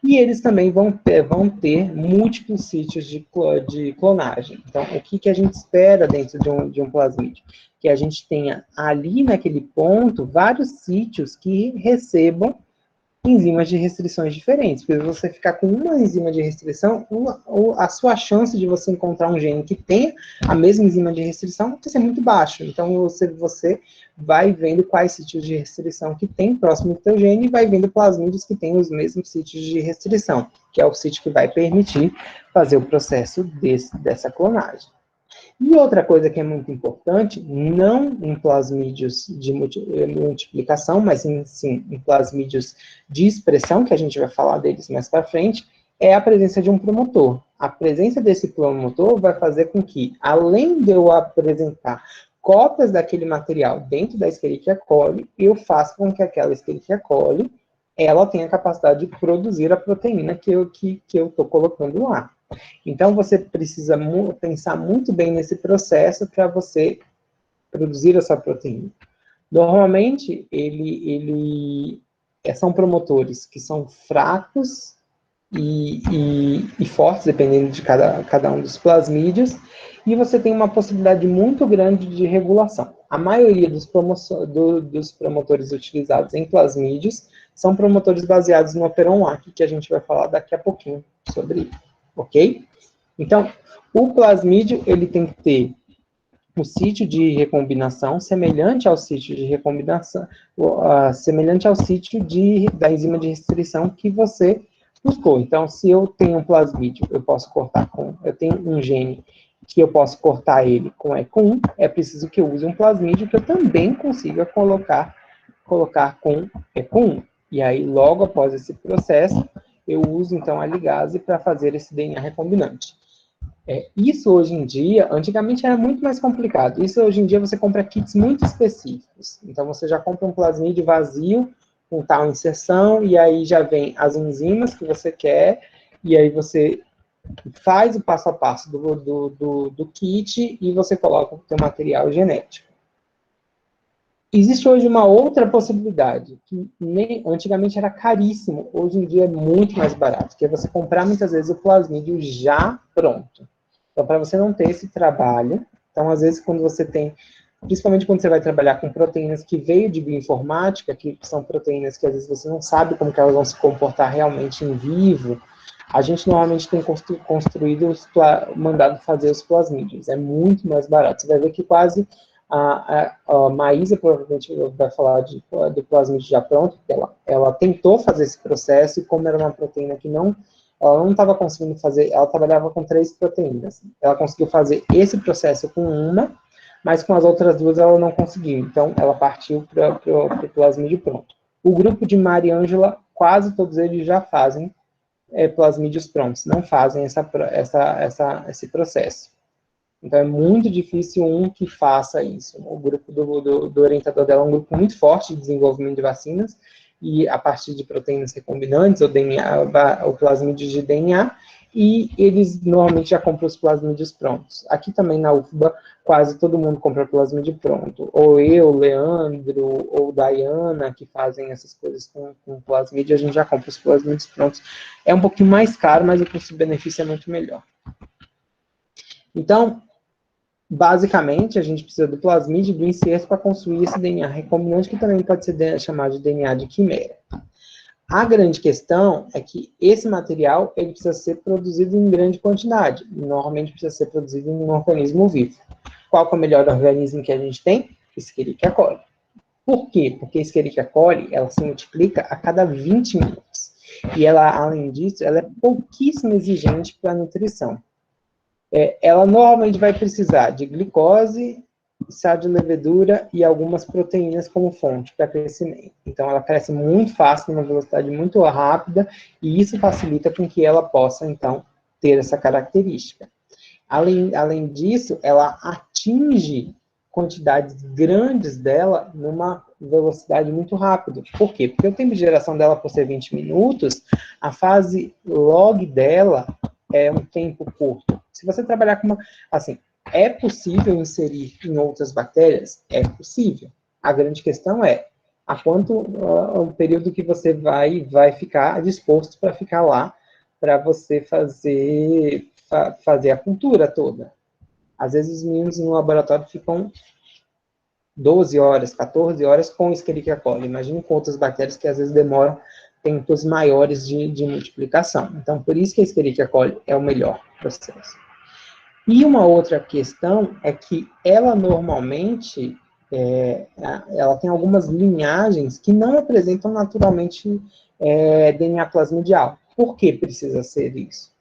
E eles também vão ter múltiplos sítios de clonagem. Então, o que a gente espera dentro de um plasmídio? Que a gente tenha ali naquele ponto vários sítios que recebam enzimas de restrições diferentes. Porque se você ficar com uma enzima de restrição, a sua chance de você encontrar um gene que tenha a mesma enzima de restrição vai ser muito baixa. Então, você vai vendo quais sítios de restrição que tem próximo do teu gene e vai vendo plasmídios que têm os mesmos sítios de restrição, que é o sítio que vai permitir fazer o processo dessa clonagem. E outra coisa que é muito importante, não em plasmídios de multiplicação, mas sim em plasmídios de expressão, que a gente vai falar deles mais para frente, é a presença de um promotor. A presença desse promotor vai fazer com que, além de eu apresentar cópias daquele material dentro da Escherichia coli, eu faça com que aquela Escherichia coli ela tenha a capacidade de produzir a proteína que eu estou colocando lá. Então, você precisa pensar muito bem nesse processo para você produzir essa proteína. Normalmente, são promotores que são fracos e fortes, dependendo de cada um dos plasmídios, e você tem uma possibilidade muito grande de regulação. A maioria dos promotores utilizados em plasmídios são promotores baseados no Operon-LAC, que a gente vai falar daqui a pouquinho sobre isso, ok? Então, o plasmídio, ele tem que ter um sítio de recombinação semelhante ao sítio de recombinação, semelhante ao sítio da enzima de restrição que você buscou. Então, se eu tenho um plasmídio, eu tenho um gene que eu posso cortar ele com ECO1, é preciso que eu use um plasmídio que eu também consiga colocar com ECO1. E aí, logo após esse processo, eu uso, então, a ligase para fazer esse DNA recombinante. Isso hoje em dia, antigamente era muito mais complicado. Isso hoje em dia você compra kits muito específicos. Então, você já compra um plasmídio vazio, com tal inserção, e aí já vem as enzimas que você quer, e aí você faz o passo a passo do kit e você coloca o seu material genético. Existe hoje uma outra possibilidade, que antigamente era caríssimo, hoje em dia é muito mais barato, que é você comprar muitas vezes o plasmídio já pronto. Então, para você não ter esse trabalho, então, às vezes, quando você tem, principalmente quando você vai trabalhar com proteínas que veio de bioinformática, que são proteínas que às vezes você não sabe como que elas vão se comportar realmente em vivo, a gente normalmente tem mandado fazer os plasmídios, é muito mais barato. Você vai ver que quase a Maísa provavelmente vai falar do plasmídio já pronto, porque ela tentou fazer esse processo, e como era uma proteína que ela não estava conseguindo fazer, ela trabalhava com 3 proteínas. Ela conseguiu fazer esse processo com uma, mas com as outras 2 ela não conseguiu. Então, ela partiu para o plasmídio pronto. O grupo de Mariângela, quase todos eles já fazem plasmídios prontos, não fazem esse processo. Então, é muito difícil um que faça isso. O grupo do orientador dela é um grupo muito forte de desenvolvimento de vacinas, e a partir de proteínas recombinantes, ou DNA, o plasmídio de DNA, e eles normalmente já compram os plasmídios prontos. Aqui também na UFBA, quase todo mundo compra plasmídio pronto. Ou eu, Leandro, ou Dayana, que fazem essas coisas com plasmídio, a gente já compra os plasmídios prontos. É um pouquinho mais caro, mas o custo-benefício é muito melhor. Então, basicamente, a gente precisa do plasmídio e do inserto para construir esse DNA recombinante, que também pode ser chamado de DNA de quimera. A grande questão é que esse material ele precisa ser produzido em grande quantidade. Normalmente precisa ser produzido em um organismo vivo. Qual que é o melhor organismo que a gente tem? Escherichia coli. Por quê? Porque a Escherichia coli ela se multiplica a cada 20 minutos. E ela, além disso, ela é pouquíssimo exigente para a nutrição. Ela normalmente vai precisar de glicose, chá de levedura e algumas proteínas como fonte para crescimento. Então, ela cresce muito fácil, numa velocidade muito rápida, e isso facilita com que ela possa, então, ter essa característica. Além disso, ela atinge quantidades grandes dela numa velocidade muito rápida. Por quê? Porque o tempo de geração dela, por ser 20 minutos, a fase log dela é um tempo curto. Se você trabalhar com uma... Assim, é possível inserir em outras bactérias? É possível. A grande questão é a quanto o período que você vai ficar disposto para ficar lá, para você fazer a cultura toda. Às vezes os meninos no laboratório ficam 12 horas, 14 horas com Escherichia coli. Imagine com outras bactérias que às vezes demoram tempos maiores de multiplicação. Então, por isso que a Escherichia coli é o melhor processo. E uma outra questão é que ela normalmente, ela tem algumas linhagens que não apresentam naturalmente DNA plasmidial. Por que precisa ser isso?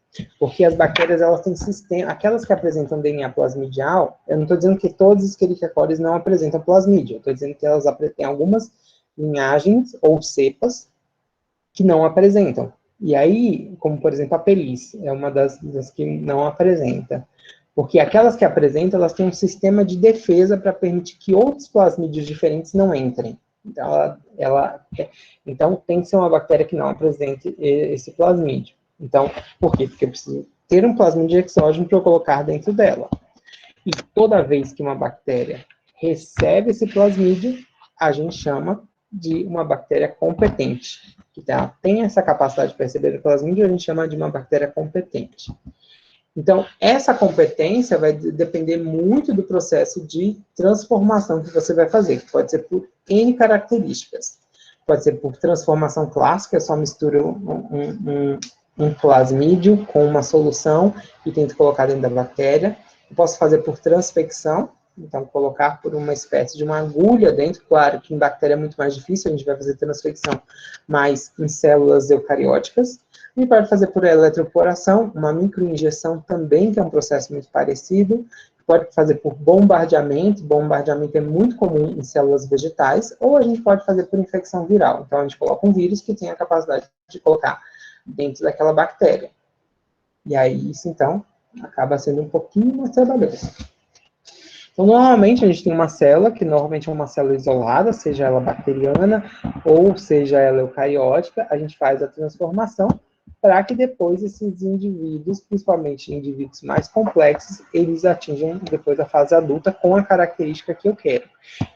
Porque as bactérias, elas têm sistema, aquelas que apresentam DNA plasmidial, eu não estou dizendo que todas as Escherichia coli não apresentam plasmídio, eu estou dizendo que elas têm algumas linhagens ou cepas que não apresentam. E aí, como por exemplo a Pelis, é uma das que não apresenta. Porque aquelas que apresentam, elas têm um sistema de defesa para permitir que outros plasmídios diferentes não entrem. Então, tem que ser uma bactéria que não apresente esse plasmídio. Então, por quê? Porque eu preciso ter um plasmídio exógeno para eu colocar dentro dela. E toda vez que uma bactéria recebe esse plasmídio, a gente chama de uma bactéria competente. Que tem essa capacidade de perceber o plasmídio, a gente chama de uma bactéria competente. Então, essa competência vai depender muito do processo de transformação que você vai fazer, que pode ser por N características. Pode ser por transformação clássica, só mistura um plasmídio com uma solução e tento colocar dentro da bactéria. Eu posso fazer por transfecção, então colocar por uma espécie de uma agulha dentro. Claro que em bactéria é muito mais difícil, a gente vai fazer transfecção, mas em células eucarióticas. E pode fazer por eletroporação, uma microinjeção também, que é um processo muito parecido. Pode fazer por bombardeamento é muito comum em células vegetais, ou a gente pode fazer por infecção viral. Então, a gente coloca um vírus que tem a capacidade de colocar dentro daquela bactéria. E aí, isso, então, acaba sendo um pouquinho mais trabalhoso. Então, normalmente, a gente tem uma célula, que normalmente é uma célula isolada, seja ela bacteriana, ou seja ela eucariótica, a gente faz a transformação, para que depois esses indivíduos, principalmente indivíduos mais complexos, eles atinjam depois a fase adulta com a característica que eu quero.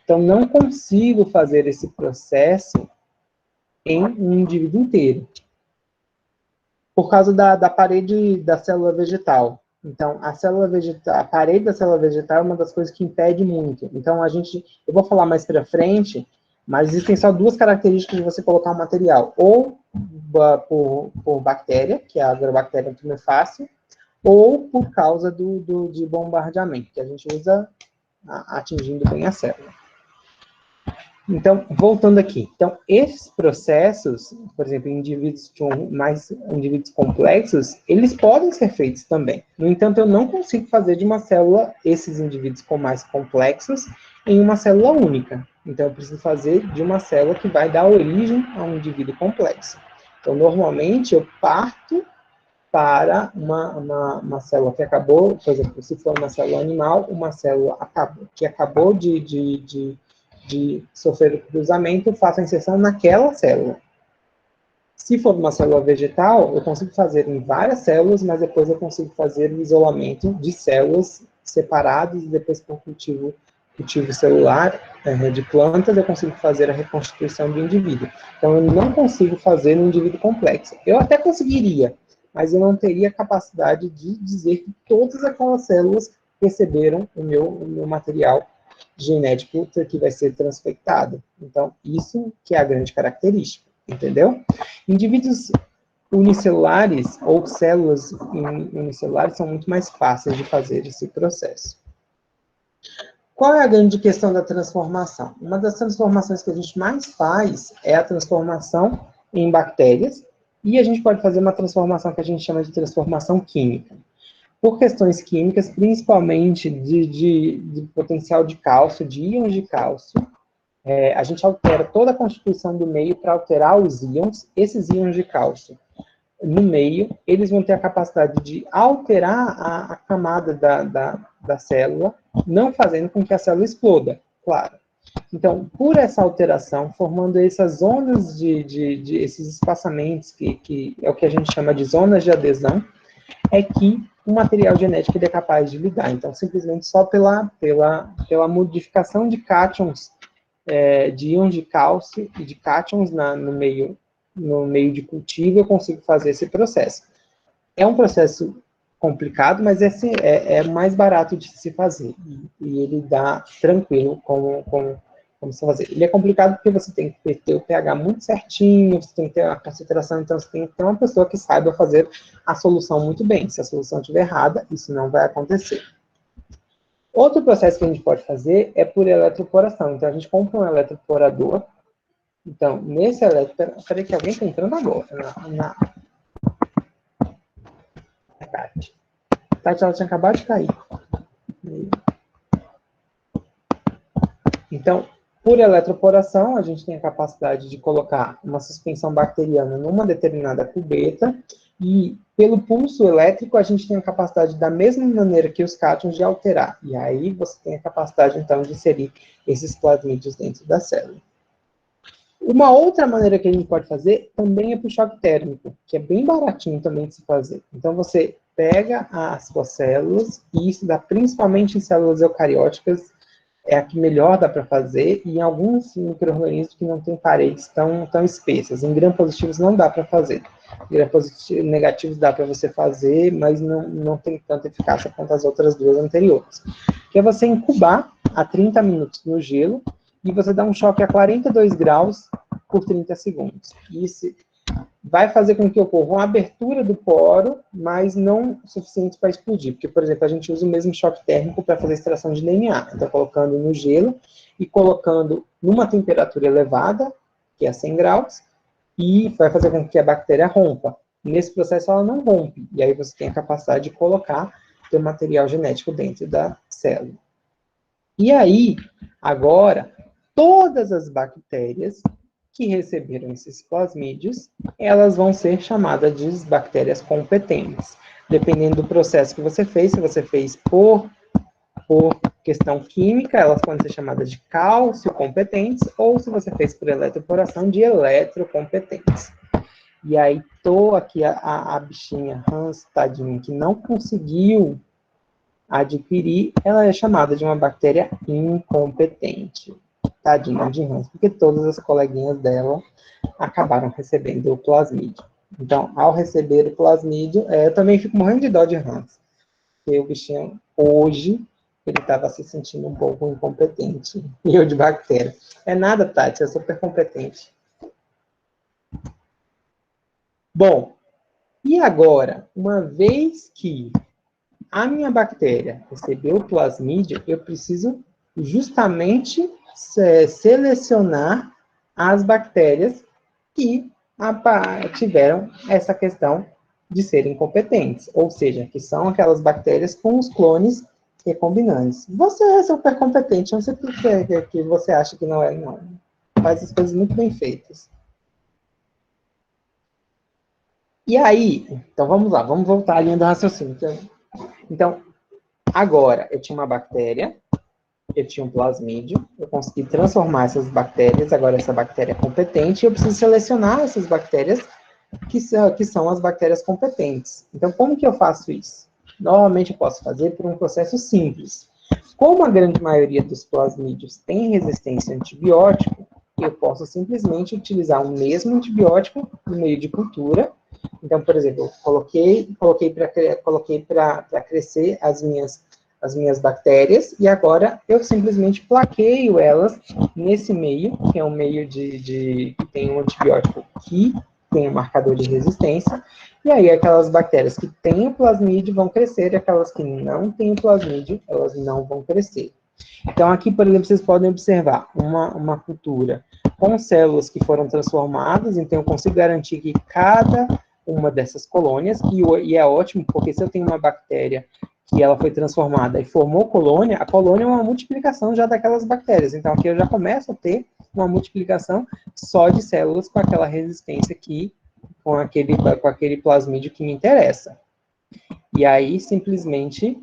Então, não consigo fazer esse processo em um indivíduo inteiro, por causa da parede da célula vegetal. Então, a parede da célula vegetal é uma das coisas que impede muito. Então, eu vou falar mais para frente, mas existem só duas características de você colocar um material. Ou por bactéria, que é a Agrobacterium tumefacium, ou por causa de bombardeamento, que a gente usa atingindo bem a célula. Então, voltando aqui. Então, esses processos, por exemplo, indivíduos complexos, eles podem ser feitos também. No entanto, eu não consigo fazer de uma célula esses indivíduos mais complexos em uma célula única. Então, eu preciso fazer de uma célula que vai dar origem a um indivíduo complexo. Então, normalmente, eu parto para uma célula que acabou, por exemplo, se for uma célula animal, uma célula que acabou de sofrer o cruzamento, faço a inserção naquela célula. Se for uma célula vegetal, eu consigo fazer em várias células, mas depois eu consigo fazer o isolamento de células separadas, e depois com cultivo celular de plantas, eu consigo fazer a reconstituição do indivíduo. Então, eu não consigo fazer no indivíduo complexo. Eu até conseguiria, mas eu não teria capacidade de dizer que todas aquelas células receberam o meu material genético que vai ser transfectado. Então, isso que é a grande característica, entendeu? Indivíduos unicelulares ou células unicelulares são muito mais fáceis de fazer esse processo. Qual é a grande questão da transformação? Uma das transformações que a gente mais faz é a transformação em bactérias, e a gente pode fazer uma transformação que a gente chama de transformação química. Por questões químicas, principalmente de potencial de cálcio, de íons de cálcio, a gente altera toda a constituição do meio para alterar os íons. Esses íons de cálcio no meio, eles vão ter a capacidade de alterar a camada da célula, não fazendo com que a célula exploda, claro. Então, por essa alteração, formando essas zonas esses espaçamentos, que é o que a gente chama de zonas de adesão, é que o material genético é capaz de lidar. Então, simplesmente só pela modificação de cátions, de íons de cálcio e de cátions no meio de cultivo, eu consigo fazer esse processo. É um processo complicado, mas é mais barato de se fazer. E ele dá tranquilo como se fazer. Ele é complicado porque você tem que ter o pH muito certinho, você tem que ter a concentração, então você tem que ter uma pessoa que saiba fazer a solução muito bem. Se a solução estiver errada, isso não vai acontecer. Outro processo que a gente pode fazer é por eletroporação. Então, a gente compra um eletroporador. Então, nesse eletroporador... Peraí que alguém está entrando agora na Tati. Tati, ela tinha acabado de cair. Então, por eletroporação, a gente tem a capacidade de colocar uma suspensão bacteriana numa determinada cubeta, e pelo pulso elétrico, a gente tem a capacidade, da mesma maneira que os cátions, de alterar. E aí você tem a capacidade, então, de inserir esses plasmídios dentro da célula. Uma outra maneira que a gente pode fazer também é por choque térmico, que é bem baratinho também de se fazer. Então, você pega as suas células, e isso dá principalmente em células eucarióticas, é a que melhor dá para fazer, e em alguns micro-organismos que não têm paredes tão espessas. Em gram-positivos não dá para fazer. Gram-positivos negativos dá para você fazer, mas não tem tanta eficácia quanto as outras duas anteriores. Que é você incubar a 30 minutos no gelo, e você dá um choque a 42 graus por 30 segundos. Isso vai fazer com que ocorra uma abertura do poro, mas não o suficiente para explodir. Porque, por exemplo, a gente usa o mesmo choque térmico para fazer extração de DNA. Então, colocando no gelo e colocando numa temperatura elevada, que é 100 graus, e vai fazer com que a bactéria rompa. Nesse processo, ela não rompe. E aí você tem a capacidade de colocar o material genético dentro da célula. E aí, agora, todas as bactérias que receberam esses plasmídios, elas vão ser chamadas de bactérias competentes. Dependendo do processo que você fez, se você fez por questão química, elas podem ser chamadas de cálcio competentes, ou se você fez por eletroporação, de eletrocompetentes. E aí, aqui a bichinha Hans, tadinha, que não conseguiu adquirir, ela é chamada de uma bactéria incompetente. Tadinha de Hans, porque todas as coleguinhas dela acabaram recebendo o plasmídio. Então, ao receber o plasmídio, eu também fico morrendo de dó de Hans, porque o bichinho, hoje, ele estava se sentindo um pouco incompetente, e eu de bactéria. É nada, Tati, eu sou super competente. Bom, e agora, uma vez que a minha bactéria recebeu o plasmídio, eu preciso justamente selecionar as bactérias que tiveram essa questão de serem competentes, ou seja, que são aquelas bactérias com os clones recombinantes. Você é super competente, não sei por que você acha que não é, não. Faz as coisas muito bem feitas. E aí, então vamos lá, vamos voltar à linha do raciocínio. Então, agora, eu tinha uma bactéria, eu tinha um plasmídio, eu consegui transformar essas bactérias, agora essa bactéria é competente, e eu preciso selecionar essas bactérias que são as bactérias competentes. Então, como que eu faço isso? Normalmente eu posso fazer por um processo simples. Como a grande maioria dos plasmídios tem resistência a antibiótico, eu posso simplesmente utilizar o mesmo antibiótico no meio de cultura. Então, por exemplo, eu coloquei para crescer as minhas bactérias, e agora eu simplesmente plaqueio elas nesse meio, que é um meio que tem um antibiótico que tem um marcador de resistência, e aí aquelas bactérias que têm o plasmídio vão crescer, e aquelas que não têm o plasmídio, elas não vão crescer. Então, aqui, por exemplo, vocês podem observar uma cultura com células que foram transformadas, então eu consigo garantir que cada uma dessas colônias, e é ótimo, porque se eu tenho uma bactéria que ela foi transformada e formou colônia, a colônia é uma multiplicação já daquelas bactérias. Então, aqui eu já começo a ter uma multiplicação só de células com aquela resistência aqui, com aquele plasmídio que me interessa. E aí, simplesmente,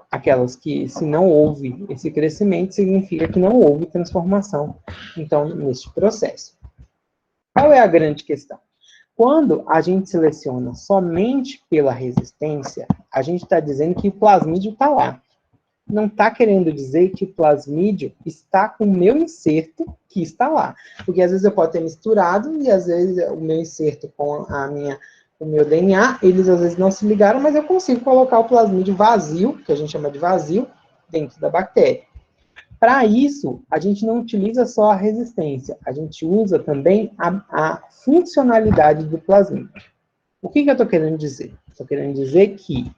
aquelas que, se não houve esse crescimento, significa que não houve transformação, então, neste processo. Qual é a grande questão? Quando a gente seleciona somente pela resistência, a gente está dizendo que o plasmídio está lá. Não está querendo dizer que o plasmídio está com o meu inserto que está lá. Porque às vezes eu posso ter misturado e às vezes o meu inserto com o meu DNA, eles às vezes não se ligaram, mas eu consigo colocar o plasmídio vazio, que a gente chama de vazio, dentro da bactéria. Para isso, a gente não utiliza só a resistência, a gente usa também a funcionalidade do plasmídio. O que eu estou querendo dizer? Estou querendo dizer que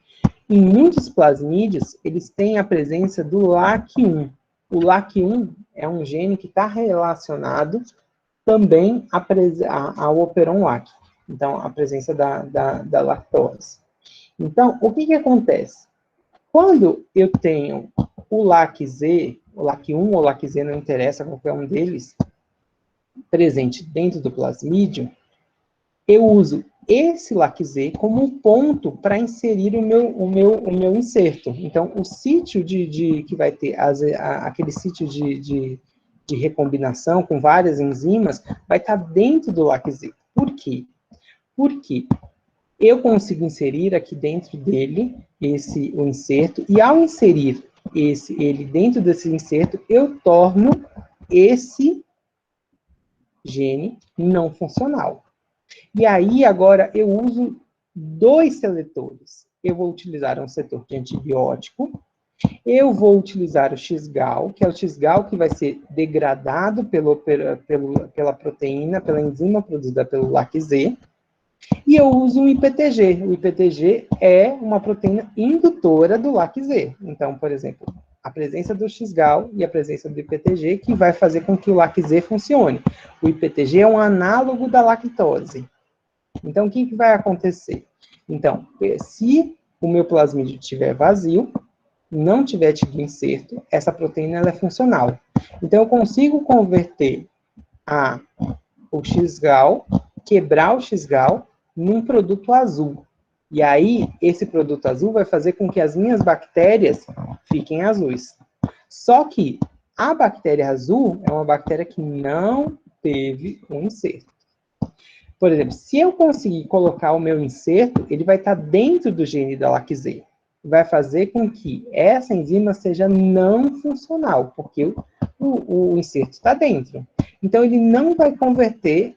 em muitos plasmídios, eles têm a presença do LAC1. O LAC1 é um gene que está relacionado também ao operon LAC. Então, a presença da lactose. Então, o que acontece? Quando eu tenho o LAC-Z, o LAC1 ou LAC-Z, não interessa qualquer um deles, presente dentro do plasmídio, eu uso esse LAC-Z como um ponto para inserir o meu inserto. Então, o sítio que vai ter, aquele sítio de recombinação com várias enzimas, vai estar dentro do LAC-Z. Por quê? Porque eu consigo inserir aqui dentro dele o inserto, e ao inserir ele dentro desse inserto, eu torno esse gene não funcional. E aí, agora, eu uso dois seletores. Eu vou utilizar um setor de antibiótico, eu vou utilizar o X-Gal, que é o X-Gal que vai ser degradado pela proteína, pela enzima produzida pelo LAC-Z, e eu uso um IPTG. O IPTG é uma proteína indutora do LAC-Z. Então, por exemplo, a presença do X-Gal e a presença do IPTG que vai fazer com que o LAC-Z funcione. O IPTG é um análogo da lactose. Então, o que vai acontecer? Então, se o meu plasmídio estiver vazio, não tiver tido inserto, essa proteína ela é funcional. Então, eu consigo converter o X-Gal, quebrar o X-Gal num produto azul. E aí, esse produto azul vai fazer com que as minhas bactérias fiquem azuis. Só que a bactéria azul é uma bactéria que não teve um inserto. Por exemplo, se eu conseguir colocar o meu inserto, ele vai estar dentro do gene da LAC-Z. Vai fazer com que essa enzima seja não funcional, porque o inserto está dentro. Então, ele não vai converter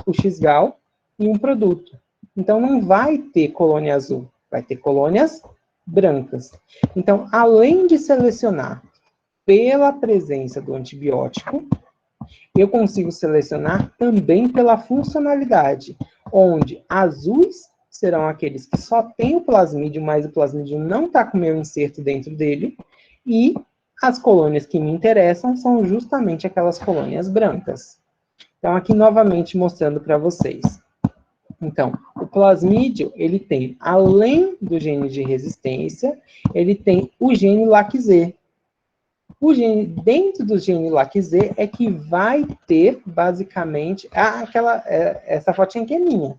o X-Gal em um produto. Então, não vai ter colônia azul, vai ter colônias brancas. Então, além de selecionar pela presença do antibiótico, eu consigo selecionar também pela funcionalidade, onde azuis serão aqueles que só têm o plasmídio, mas o plasmídio não está com o meu inserto dentro dele, e as colônias que me interessam são justamente aquelas colônias brancas. Então, aqui novamente mostrando para vocês. Então, o plasmídio, ele tem, além do gene de resistência, ele tem o gene LAC-Z. Dentro do gene LAC-Z é que vai ter, basicamente, essa fotinha aqui é minha.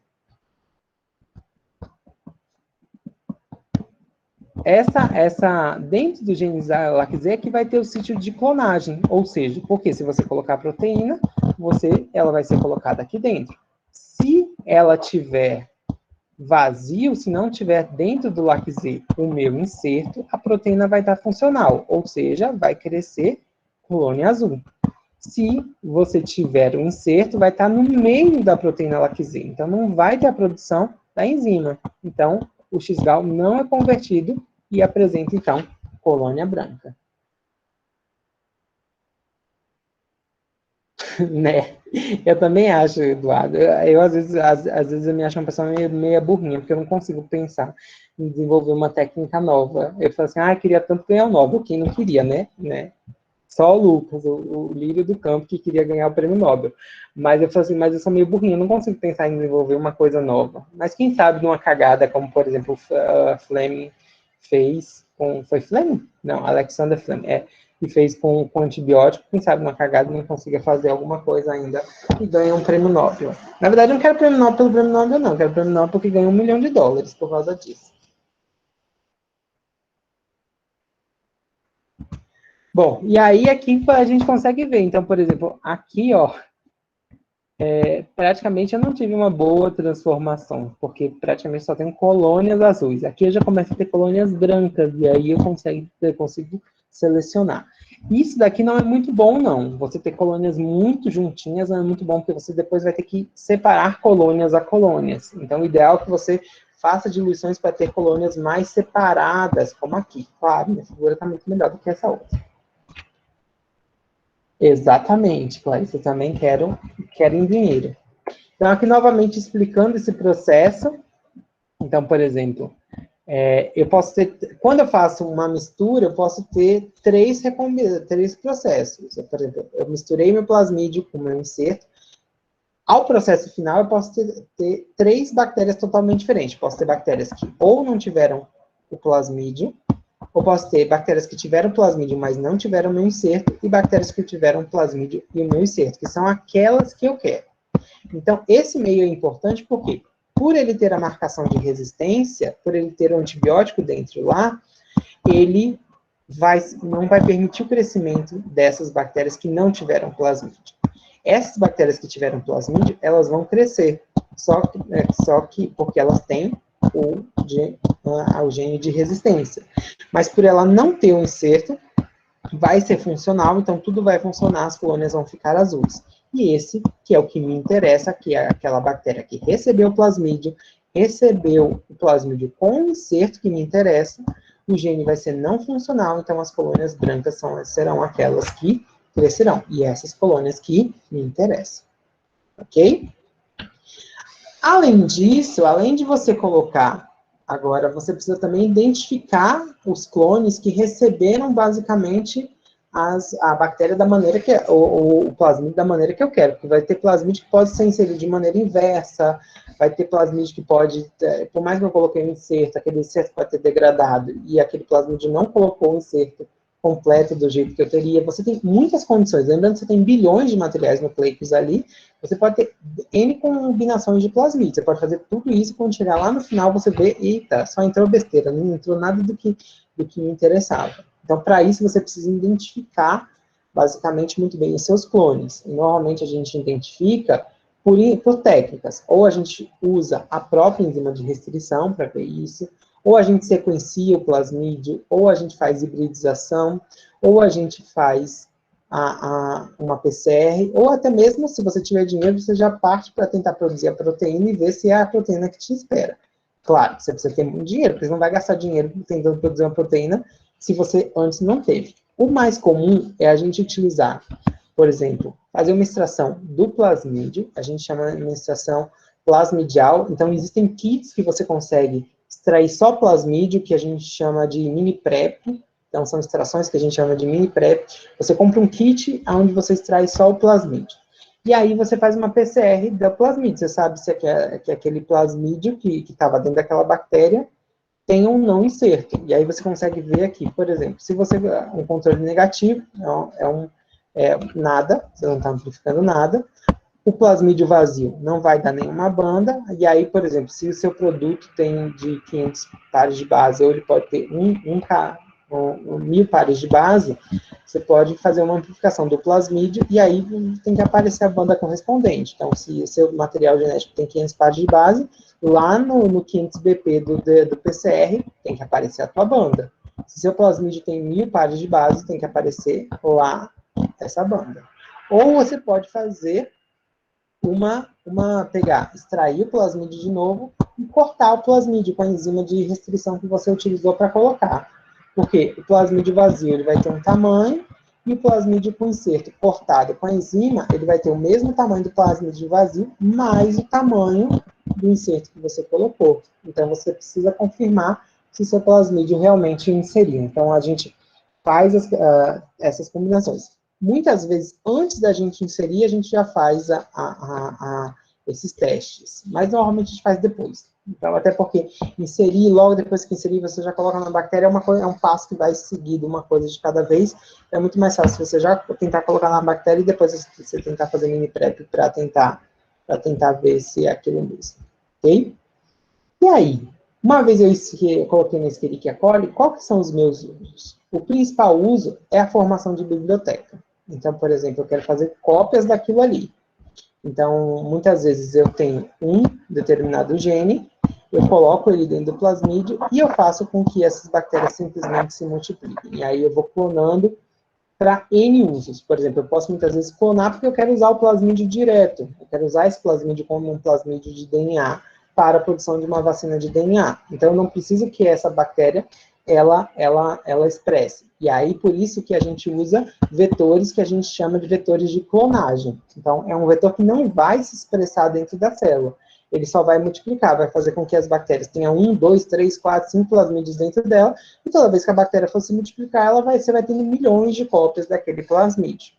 Dentro do gene LAC-Z é que vai ter o sítio de clonagem, ou seja, porque se você colocar a proteína, ela vai ser colocada aqui dentro. Se ela tiver vazio, se não tiver dentro do LAC-Z o meu inserto, a proteína vai estar funcional, ou seja, vai crescer colônia azul. Se você tiver o inserto, vai estar no meio da proteína LAC-Z, então não vai ter a produção da enzima. Então, o X-gal não é convertido e apresenta, então, colônia branca. Né? Eu também acho, Eduardo. Eu às vezes, eu me acho uma pessoa meio burrinha, porque eu não consigo pensar em desenvolver uma técnica nova. Eu falo assim, eu queria tanto ganhar o Nobel. Quem não queria, né? Só o Lucas, o lírio do campo, que queria ganhar o prêmio Nobel. Mas eu falo assim, mas eu sou meio burrinha, eu não consigo pensar em desenvolver uma coisa nova. Mas quem sabe numa cagada, como, por exemplo, Fleming fez com... Foi Fleming? Não, Alexander Fleming. Que fez com antibiótico, quem sabe uma cagada não consiga fazer alguma coisa ainda e ganha um prêmio Nobel. Na verdade, eu não quero prêmio Nobel pelo prêmio Nobel, não. Eu quero prêmio Nobel porque ganha $1 milhão por causa disso. Bom, e aí aqui a gente consegue ver. Então, por exemplo, aqui, ó, praticamente eu não tive uma boa transformação, porque praticamente só tem colônias azuis. Aqui eu já começo a ter colônias brancas, e aí eu consigo selecionar. Isso daqui não é muito bom, não. Você ter colônias muito juntinhas não é muito bom, porque você depois vai ter que separar colônias a colônias. Então, o ideal é que você faça diluições para ter colônias mais separadas, como aqui. Claro, minha figura está muito melhor do que essa outra. Exatamente, Clarice, eu também quero dinheiro. Então, aqui novamente explicando esse processo. Então, por exemplo, eu posso ter, quando eu faço uma mistura, eu posso ter três processos. Por exemplo, eu misturei meu plasmídio com o meu inserto. Ao processo final, eu posso ter três bactérias totalmente diferentes. Posso ter bactérias que ou não tiveram o plasmídio, ou posso ter bactérias que tiveram plasmídio, mas não tiveram o meu inserto, e bactérias que tiveram plasmídio e o meu inserto, que são aquelas que eu quero. Então, esse meio é importante porque, por ele ter a marcação de resistência, por ele ter um antibiótico dentro lá, ele não vai permitir o crescimento dessas bactérias que não tiveram plasmídio. Essas bactérias que tiveram plasmídio, elas vão crescer, só que porque elas têm o gene de resistência. Mas por ela não ter um inserto, vai ser funcional, então tudo vai funcionar, as colônias vão ficar azuis. E esse, que é o que me interessa, que é aquela bactéria que recebeu o plasmídio com o inserto que me interessa, o gene vai ser não funcional, então as colônias brancas serão aquelas que crescerão. E essas colônias que me interessam. Ok? Além disso, além de você colocar, agora você precisa também identificar os clones que receberam basicamente a bactéria da maneira que o plasmídio da maneira que eu quero, porque vai ter plasmídio que pode ser inserido de maneira inversa, vai ter plasmídio que pode, por mais que eu coloquei um inserto, aquele inserto pode ter degradado e aquele plasmídio não colocou o inserto completo do jeito que eu teria. Você tem muitas condições, lembrando que você tem bilhões de materiais nucleicos ali, você pode ter N combinações de plasmídio, você pode fazer tudo isso, quando chegar lá no final você vê, eita, só entrou besteira, não entrou nada do que me interessava. Então, para isso, você precisa identificar, basicamente, muito bem os seus clones. E, normalmente, a gente identifica por técnicas. Ou a gente usa a própria enzima de restrição para ver isso, ou a gente sequencia o plasmídio, ou a gente faz hibridização, ou a gente faz uma PCR, ou até mesmo, se você tiver dinheiro, você já parte para tentar produzir a proteína e ver se é a proteína que te espera. Claro, você precisa ter muito dinheiro, porque você não vai gastar dinheiro tentando produzir uma proteína se você antes não teve. O mais comum é a gente utilizar, por exemplo, fazer uma extração do plasmídio, a gente chama de uma extração plasmidial, então existem kits que você consegue extrair só plasmídio, que a gente chama de mini PrEP, então são extrações que a gente chama de mini PrEP, você compra um kit onde você extrai só o plasmídio. E aí você faz uma PCR do plasmídio, você sabe se que aquele plasmídio que estava dentro daquela bactéria tem ou não inserto. E aí você consegue ver aqui, por exemplo, se você um controle negativo, nada, você não está amplificando nada. O plasmídio vazio não vai dar nenhuma banda. E aí, por exemplo, se o seu produto tem de 500 pares de base, ou ele pode ter 1000 pares de base, você pode fazer uma amplificação do plasmídio e aí tem que aparecer a banda correspondente. Então, se o seu material genético tem 500 pares de base, lá no 500 BP do PCR tem que aparecer a tua banda. Se seu plasmídio tem 1000 pares de base, tem que aparecer lá essa banda. Ou você pode fazer extrair o plasmídio de novo e cortar o plasmídio com a enzima de restrição que você utilizou para colocar. Porque o plasmídio vazio ele vai ter um tamanho e o plasmídio com inserto cortado com a enzima, ele vai ter o mesmo tamanho do plasmídio vazio, mais o tamanho do inserto que você colocou. Então, você precisa confirmar se o seu plasmídio realmente inseriu. Então, a gente faz essas combinações. Muitas vezes, antes da gente inserir, a gente já faz esses testes. Mas, normalmente, a gente faz depois. Então, até porque inserir, logo depois que inserir, você já coloca na bactéria, é um passo que vai seguido, uma coisa de cada vez. É muito mais fácil você já tentar colocar na bactéria e depois você tentar fazer mini prep para tentar ver se é aquilo mesmo. Ok? E aí, uma vez eu coloquei na Escherichia coli, quais são os meus usos? O principal uso é a formação de biblioteca. Então, por exemplo, eu quero fazer cópias daquilo ali. Então, muitas vezes eu tenho um determinado gene, eu coloco ele dentro do plasmídio e eu faço com que essas bactérias simplesmente se multipliquem. E aí eu vou clonando para N usos. Por exemplo, eu posso muitas vezes clonar porque eu quero usar o plasmídio direto. Eu quero usar esse plasmídio como um plasmídio de DNA para a produção de uma vacina de DNA. Então, eu não preciso que essa bactéria ela expresse. E aí, por isso que a gente usa vetores que a gente chama de vetores de clonagem. Então, é um vetor que não vai se expressar dentro da célula. Ele só vai multiplicar, vai fazer com que as bactérias tenham 1, 2, 3, 4, 5 plasmídios dentro dela, e toda vez que a bactéria for se multiplicar, você vai tendo milhões de cópias daquele plasmídio.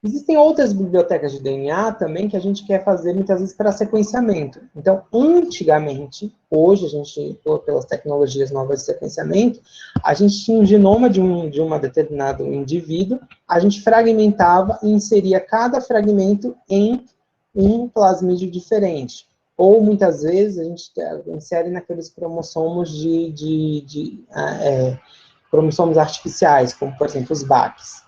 Existem outras bibliotecas de DNA também que a gente quer fazer muitas vezes para sequenciamento. Então, antigamente, hoje a gente, pelas tecnologias novas de sequenciamento, a gente tinha um genoma de um determinado indivíduo, a gente fragmentava e inseria cada fragmento em um plasmídio diferente. Ou, muitas vezes, a gente insere naqueles cromossomos cromossomos artificiais, como, por exemplo, os BACs.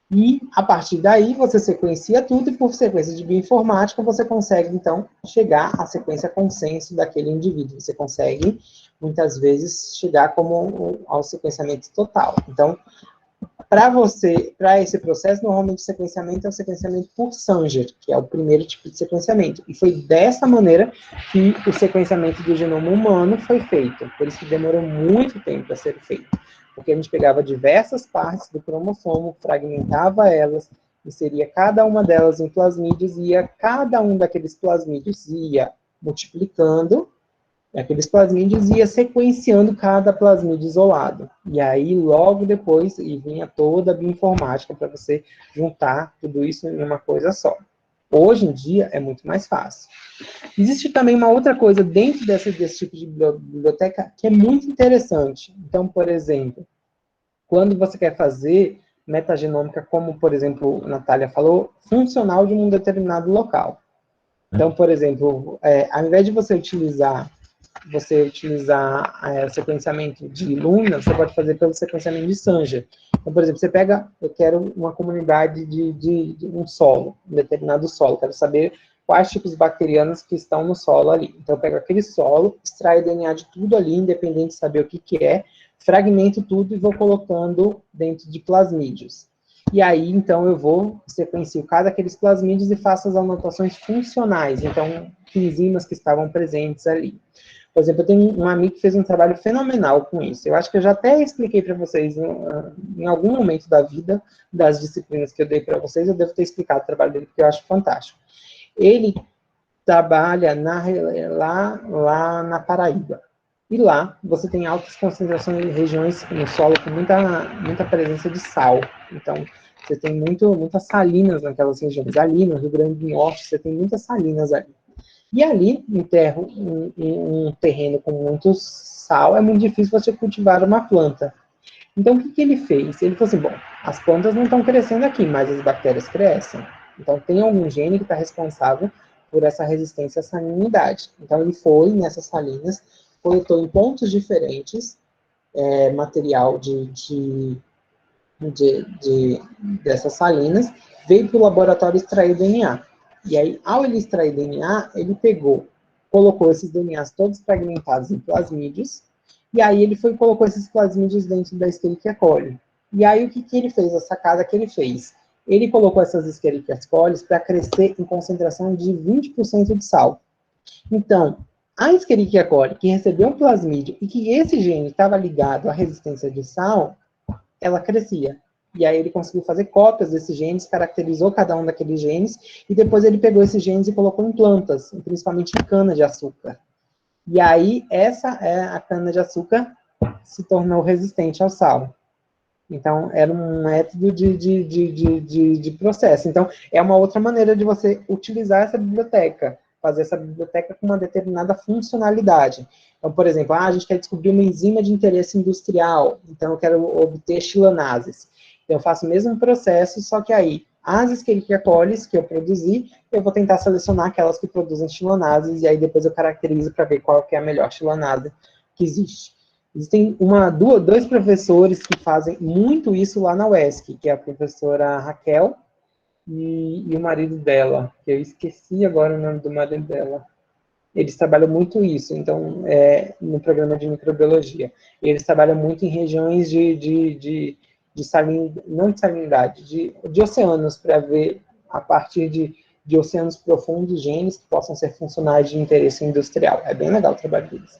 E, a partir daí, você sequencia tudo, e por sequência de bioinformática, você consegue, então, chegar à sequência consenso daquele indivíduo. Você consegue, muitas vezes, chegar ao sequenciamento total. Então, para esse processo, normalmente o sequenciamento é o sequenciamento por Sanger, que é o primeiro tipo de sequenciamento. E foi dessa maneira que o sequenciamento do genoma humano foi feito. Por isso que demorou muito tempo a ser feito. Porque a gente pegava diversas partes do cromossomo, fragmentava elas, inseria cada uma delas em plasmídios, e cada um daqueles plasmídios ia multiplicando aqueles plasmídios, ia sequenciando cada plasmídio isolado. E aí, logo depois, vinha toda a bioinformática para você juntar tudo isso em uma coisa só. Hoje em dia, é muito mais fácil. Existe também uma outra coisa dentro desse tipo de biblioteca que é muito interessante. Então, por exemplo, quando você quer fazer metagenômica, como, por exemplo, a Natália falou, funcional de um determinado local. Então, por exemplo, ao invés de você utilizar o sequenciamento de Illumina, você pode fazer pelo sequenciamento de Sanger. Então, por exemplo, eu quero uma comunidade de um solo, um determinado solo, quero saber quais tipos bacterianos que estão no solo ali. Então, eu pego aquele solo, extraio o DNA de tudo ali, independente de saber o que é, fragmento tudo e vou colocando dentro de plasmídios. E aí, então, eu vou sequencio cada aqueles plasmídios e faço as anotações funcionais, então, que enzimas que estavam presentes ali. Por exemplo, eu tenho um amigo que fez um trabalho fenomenal com isso. Eu acho que eu já até expliquei para vocês em algum momento da vida, das disciplinas que eu dei para vocês, eu devo ter explicado o trabalho dele, porque eu acho fantástico. Ele trabalha lá na Paraíba. E lá você tem altas concentrações de regiões no solo com muita presença de sal. Então, você tem muitas salinas naquelas regiões. Ali no Rio Grande do Norte, você tem muitas salinas ali. E ali, em um terreno com muito sal, é muito difícil você cultivar uma planta. Então, o que ele fez? Ele falou assim, bom, as plantas não estão crescendo aqui, mas as bactérias crescem. Então, tem algum gene que está responsável por essa resistência à salinidade. Então, ele foi nessas salinas, coletou em pontos diferentes material dessas salinas, veio para o laboratório extrair DNA. E aí, ao ele extrair DNA, ele colocou esses DNAs todos fragmentados em plasmídeos, e aí ele colocou esses plasmídeos dentro da Escherichia coli. E aí, o que ele fez? A sacada que ele fez? Ele colocou essas Escherichia coli para crescer em concentração de 20% de sal. Então, a Escherichia coli, que recebeu um plasmídio e que esse gene estava ligado à resistência de sal, ela crescia. E aí ele conseguiu fazer cópias desses genes, caracterizou cada um daqueles genes, e depois ele pegou esses genes e colocou em plantas, principalmente em cana-de-açúcar. E aí, a cana-de-açúcar se tornou resistente ao sal. Então, era um método de processo. Então, é uma outra maneira de você utilizar essa biblioteca, fazer essa biblioteca com uma determinada funcionalidade. Então, por exemplo, a gente quer descobrir uma enzima de interesse industrial, então eu quero obter chilanases. Então, eu faço o mesmo processo, só que aí, as Escherichia coli que eu produzi, eu vou tentar selecionar aquelas que produzem chilanases, e aí depois eu caracterizo para ver qual que é a melhor chilanase que existe. Existem dois professores que fazem muito isso lá na UESC, que é a professora Raquel e o marido dela, que eu esqueci agora o nome do marido dela. Eles trabalham muito isso, então, no programa de microbiologia. Eles trabalham muito em regiões não de salinidade, de oceanos, para ver, a partir de oceanos profundos, genes que possam ser funcionais de interesse industrial. É bem legal o trabalho deles.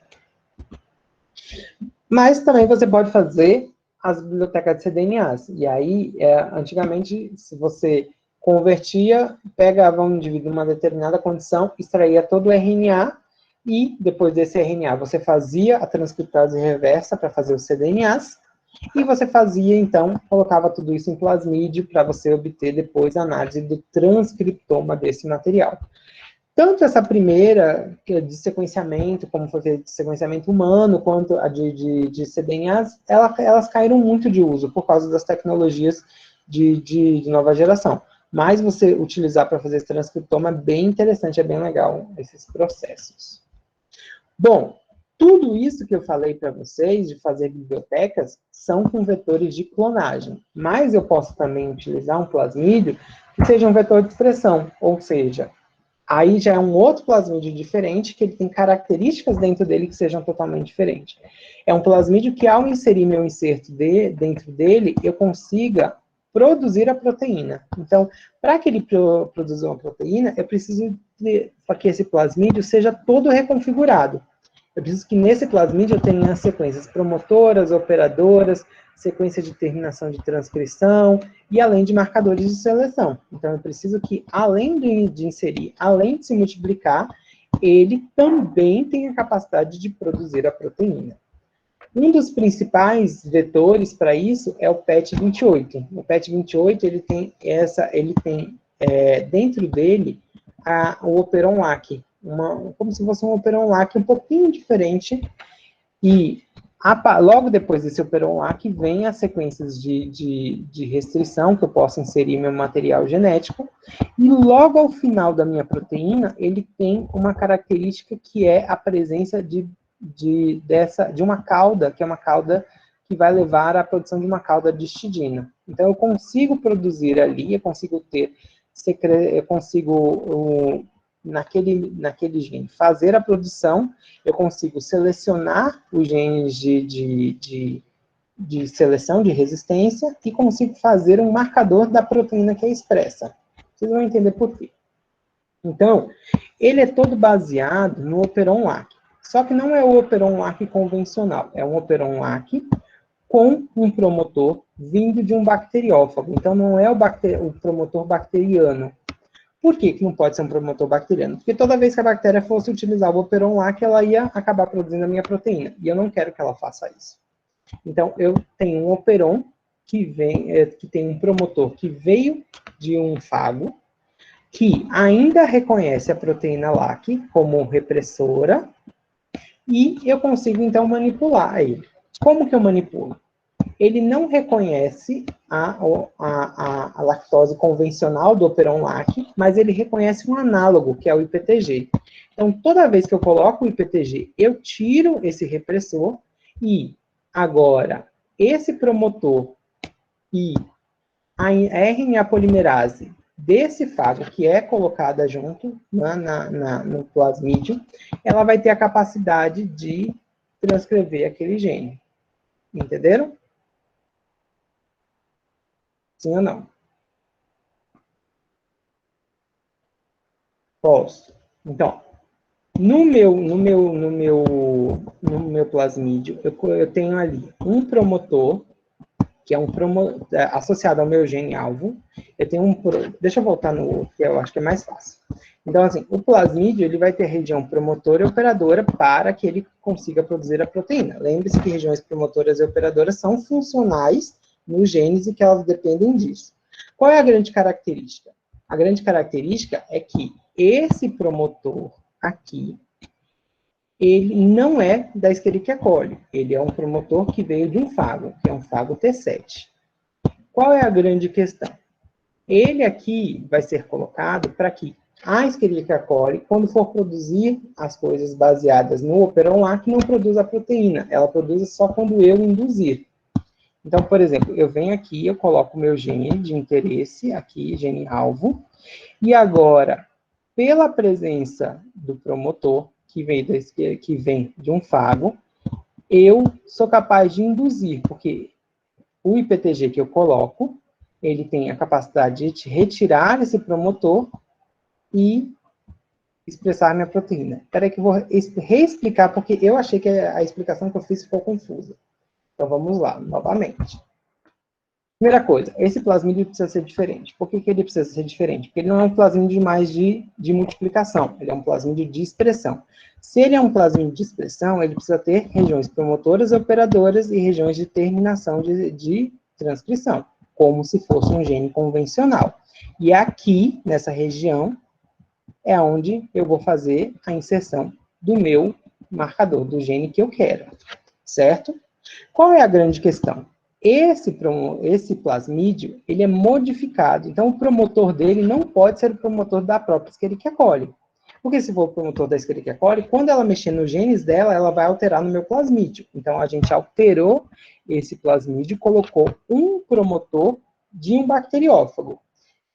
Mas também você pode fazer as bibliotecas de cDNAs. E aí, antigamente, se você convertia, pegava um indivíduo numa determinada condição, extraía todo o RNA, e depois desse RNA você fazia a transcriptase reversa para fazer os cDNAs, e você fazia, então, colocava tudo isso em plasmídio para você obter depois a análise do transcriptoma desse material. Tanto essa primeira, de sequenciamento, como foi feita de sequenciamento humano, quanto a de cDNAs, elas caíram muito de uso por causa das tecnologias de nova geração. Mas você utilizar para fazer esse transcriptoma é bem interessante, é bem legal esses processos. Bom, tudo isso que eu falei para vocês, de fazer bibliotecas, são com vetores de clonagem. Mas eu posso também utilizar um plasmídio que seja um vetor de expressão, ou seja, aí já é um outro plasmídio diferente, que ele tem características dentro dele que sejam totalmente diferentes. É um plasmídio que, ao inserir meu inserto dentro dele, eu consiga produzir a proteína. Então, para que ele produza uma proteína, eu preciso que esse plasmídio seja todo reconfigurado. Eu preciso que nesse plasmídio eu tenha sequências promotoras, operadoras, sequência de terminação de transcrição, e além de marcadores de seleção. Então, eu preciso que, além de inserir, além de se multiplicar, ele também tenha a capacidade de produzir a proteína. Um dos principais vetores para isso é o PET28. O PET28, ele tem dentro dele o operon-LAC, como se fosse um operon-LAC um pouquinho diferente, e logo depois desse operon-LAC vem as sequências de restrição, que eu posso inserir meu material genético, e logo ao final da minha proteína, ele tem uma característica que é a presença de uma cauda, que é uma cauda que vai levar à produção de uma cauda de histidina. Então, eu consigo produzir ali, eu consigo naquele gene, fazer a produção, eu consigo selecionar os genes de seleção, de resistência, e consigo fazer um marcador da proteína que é expressa. Vocês vão entender por quê. Então, ele é todo baseado no operon-LAC. Só que não é o operon-LAC convencional, é um operon-LAC com um promotor vindo de um bacteriófago. Então, não é o promotor bacteriano. Por que não pode ser um promotor bacteriano? Porque toda vez que a bactéria fosse utilizar o operon-LAC, ela ia acabar produzindo a minha proteína. E eu não quero que ela faça isso. Então, eu tenho um operon que tem um promotor que veio de um fago, que ainda reconhece a proteína LAC como repressora, e eu consigo, então, manipular ele. Como que eu manipulo? Ele não reconhece a lactose convencional do operon-LAC, mas ele reconhece um análogo, que é o IPTG. Então, toda vez que eu coloco o IPTG, eu tiro esse repressor, e Agora, esse promotor e a RNA polimerase desse fago que é colocada junto no plasmídio, ela vai ter a capacidade de transcrever aquele gene. Entenderam? Sim ou não? Posso. Então, no meu plasmídio, eu tenho ali um promotor, que é associado ao meu gene-alvo. Eu tenho deixa eu voltar no que eu acho que é mais fácil. Então, assim, o plasmídio, ele vai ter região promotora e operadora para que ele consiga produzir a proteína. Lembre-se que regiões promotoras e operadoras são funcionais nos genes e que elas dependem disso. Qual é a grande característica? A grande característica é que esse promotor aqui, ele não é da Escherichia coli. Ele é um promotor que veio de um fago, que é um fago T7. Qual é a grande questão? Ele aqui vai ser colocado para que a Escherichia coli, quando for produzir as coisas baseadas no Operon-Lac, não produza a proteína. Ela produz só quando eu induzir. Então, por exemplo, eu venho aqui, eu coloco o meu gene de interesse, aqui, gene-alvo, e agora, pela presença do promotor, que vem de um fago, eu sou capaz de induzir, porque o IPTG que eu coloco, ele tem a capacidade de retirar esse promotor e expressar minha proteína. Espera aí que eu vou reexplicar, porque eu achei que a explicação que eu fiz ficou confusa. Então, vamos lá, novamente. Primeira coisa, esse plasmídio precisa ser diferente. Por que ele precisa ser diferente? Porque ele não é um plasmídio mais de multiplicação, ele é um plasmídio de expressão. Se ele é um plasmídio de expressão, ele precisa ter regiões promotoras, operadoras e regiões de terminação de transcrição, como se fosse um gene convencional. E aqui, nessa região, é onde eu vou fazer a inserção do meu marcador, do gene que eu quero, certo? Qual é a grande questão? Esse plasmídio, ele é modificado. Então, o promotor dele não pode ser o promotor da própria Escherichia coli. Porque se for o promotor da Escherichia coli, quando ela mexer nos genes dela, ela vai alterar no meu plasmídio. Então, a gente alterou esse plasmídio, colocou um promotor de um bacteriófago,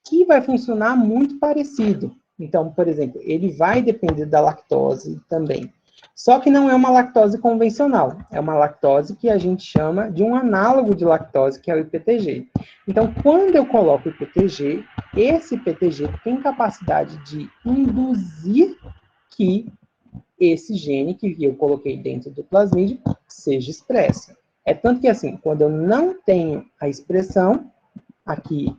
que vai funcionar muito parecido. Então, por exemplo, ele vai depender da lactose também. Só que não é uma lactose convencional, é uma lactose que a gente chama de um análogo de lactose, que é o IPTG. Então, quando eu coloco o IPTG, esse IPTG tem capacidade de induzir que esse gene que eu coloquei dentro do plasmídio seja expresso. É tanto que, assim, quando eu não tenho a expressão, aqui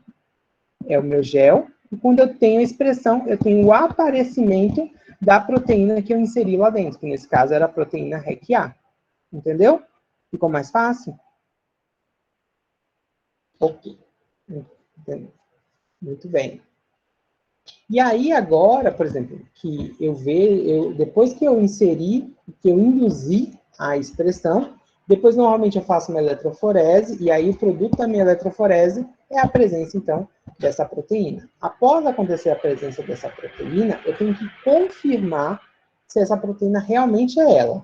é o meu gel, e quando eu tenho a expressão, eu tenho o aparecimento da proteína que eu inseri lá dentro, que nesse caso era a proteína REC-A. Entendeu? Ficou mais fácil? Ok. Entendeu? Muito bem. E aí agora, por exemplo, que depois que eu inseri, que eu induzi a expressão, depois normalmente eu faço uma eletroforese, e aí o produto da minha eletroforese é a presença, então, dessa proteína. Após acontecer a presença dessa proteína, eu tenho que confirmar se essa proteína realmente é ela.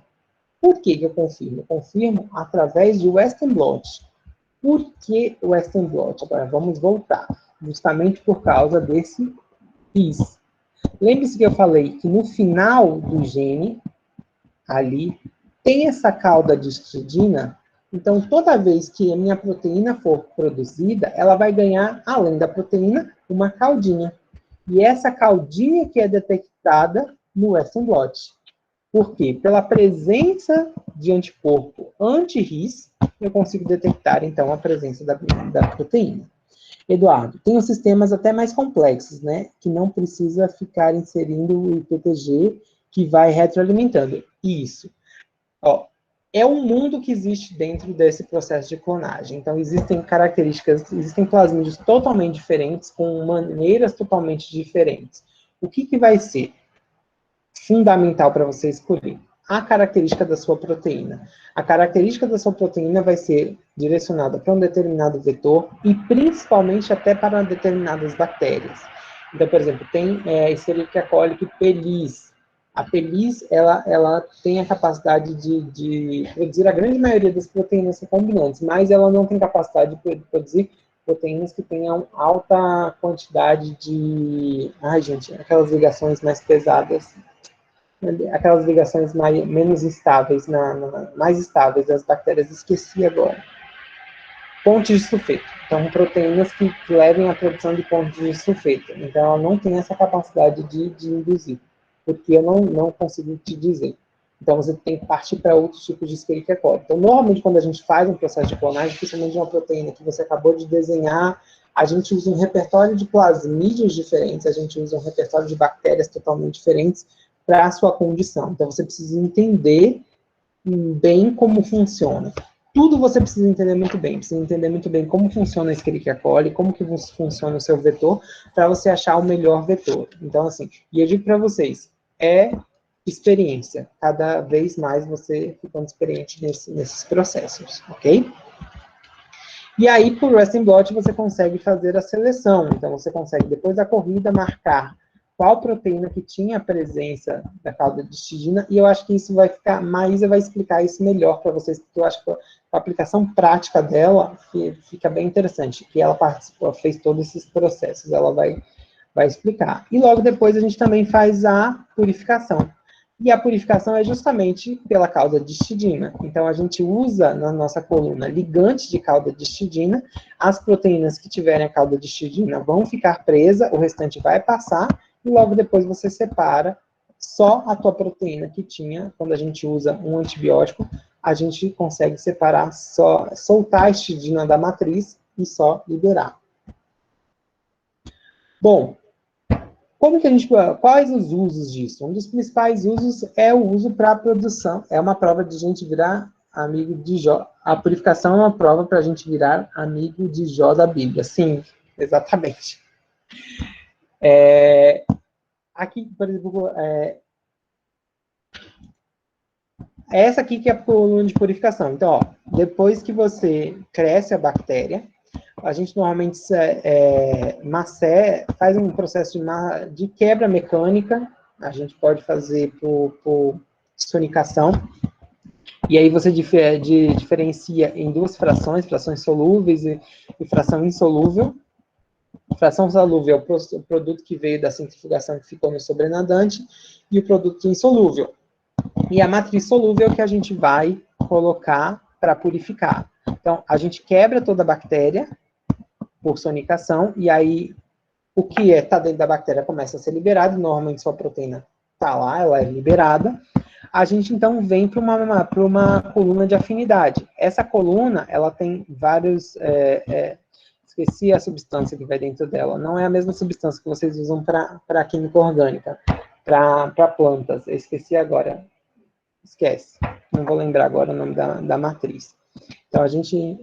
Por que eu confirmo? Eu confirmo através de Western blot. Por que Western blot? Agora vamos voltar. Justamente por causa desse RIS. Lembre-se que eu falei que no final do gene, ali, tem essa cauda de histidina. Então, toda vez que a minha proteína for produzida, ela vai ganhar, além da proteína, uma caudinha. E essa caudinha que é detectada no Western blot. Por quê? Pela presença de anticorpo anti-RIS, eu consigo detectar, então, a presença da proteína. Eduardo, tem os sistemas até mais complexos, né? Que não precisa ficar inserindo o IPTG, que vai retroalimentando. Isso. Ó, é um mundo que existe dentro desse processo de clonagem. Então, existem características, existem plasmídios totalmente diferentes, com maneiras totalmente diferentes. O que vai ser fundamental para você escolher? A característica da sua proteína. A característica da sua proteína vai ser direcionada para um determinado vetor e principalmente até para determinadas bactérias. Então, por exemplo, tem Escherichia coli pyllis. A feliz, ela tem a capacidade de produzir a grande maioria das proteínas recombinantes, mas ela não tem capacidade de produzir proteínas que tenham alta quantidade de... Ai, gente, aquelas ligações mais pesadas, aquelas ligações menos estáveis, mais estáveis das bactérias, esqueci agora. Pontes de sulfeto. Então, proteínas que levem à produção de pontes de sulfeto. Então, ela não tem essa capacidade de induzir, porque eu não consigo te dizer. Então, você tem que partir para outros tipos de Escherichia coli. Então, normalmente, quando a gente faz um processo de clonagem, principalmente de uma proteína que você acabou de desenhar, a gente usa um repertório de plasmídios diferentes, a gente usa um repertório de bactérias totalmente diferentes para a sua condição. Então, você precisa entender bem como funciona. Tudo você precisa entender muito bem. Precisa entender muito bem como funciona a Escherichia coli, como que funciona o seu vetor, para você achar o melhor vetor. Então, assim, e eu digo para vocês, é experiência. Cada vez mais você ficando experiente nesses processos, ok? E aí, por Resting Blot, você consegue fazer a seleção. Então, você consegue, depois da corrida, marcar qual proteína que tinha a presença da cauda de histidina, e eu acho que isso vai ficar, Maísa vai explicar isso melhor para vocês, porque eu acho que a aplicação prática dela fica bem interessante, que ela participou, fez todos esses processos, ela vai explicar. E logo depois a gente também faz a purificação. E a purificação é justamente pela cauda de histidina. Então, a gente usa na nossa coluna ligante de cauda de histidina, as proteínas que tiverem a cauda de histidina vão ficar presas, o restante vai passar, e logo depois você separa só a tua proteína que tinha, quando a gente usa um antibiótico, a gente consegue separar, soltar a histidina da matriz e só liberar. Bom, como que a gente, quais os usos disso? Um dos principais usos é o uso para a produção. É uma prova de a gente virar amigo de Jó. A purificação é uma prova para a gente virar amigo de Jó da Bíblia. Sim, exatamente. Aqui, por exemplo, essa aqui que é a coluna de purificação. Então, ó, depois que você cresce a bactéria, a gente normalmente faz um processo de quebra mecânica, a gente pode fazer por sonicação, e aí você diferencia em duas frações solúveis e fração insolúvel. Fração solúvel é o produto que veio da centrifugação que ficou no sobrenadante, e o produto insolúvel. E a matriz solúvel é o que a gente vai colocar para purificar. Então, a gente quebra toda a bactéria por sonicação, e aí o que está dentro da bactéria começa a ser liberado, normalmente sua proteína está lá, ela é liberada. A gente, então, vem para uma coluna de afinidade. Essa coluna, ela tem vários... esqueci a substância que vai dentro dela. Não é a mesma substância que vocês usam para química orgânica, para plantas. Eu esqueci agora. Esquece. Não vou lembrar agora o nome da matriz. Então, a gente...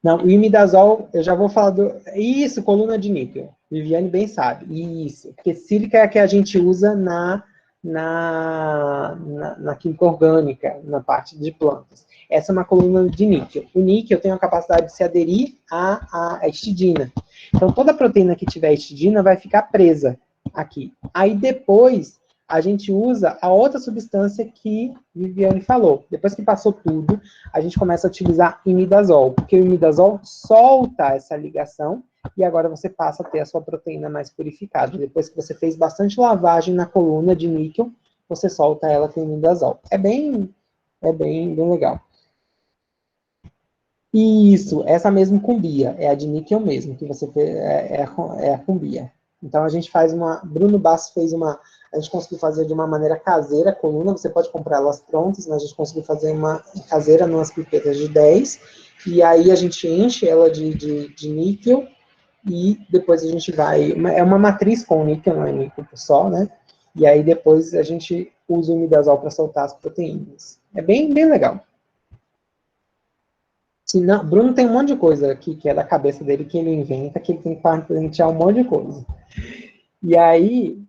Não, o imidazol, eu já vou falar do... Isso, coluna de níquel. Viviane bem sabe. Isso. Porque sílica é a que a gente usa na química orgânica, na parte de plantas. Essa é uma coluna de níquel. O níquel tem a capacidade de se aderir à histidina. Então, toda proteína que tiver histidina vai ficar presa aqui. Aí, depois, a gente usa a outra substância que Viviane falou. Depois que passou tudo, a gente começa a utilizar imidazol, porque o imidazol solta essa ligação e agora você passa a ter a sua proteína mais purificada. Depois que você fez bastante lavagem na coluna de níquel, você solta ela com imidazol. É bem legal. Isso, essa mesmo cumbia, é a de níquel mesmo, que você fez, é a cumbia. Então a gente faz Bruno Basso fez a gente conseguiu fazer de uma maneira caseira a coluna, você pode comprar elas prontas, mas a gente conseguiu fazer uma caseira numas pipetas de 10, e aí a gente enche ela de níquel, e depois a gente vai... É uma matriz com níquel, não é níquel só, né? E aí depois a gente usa o imidazol para soltar as proteínas. É bem legal. Não, Bruno tem um monte de coisa aqui que é da cabeça dele, que ele inventa, que ele tem que patentear um monte de coisa. E aí,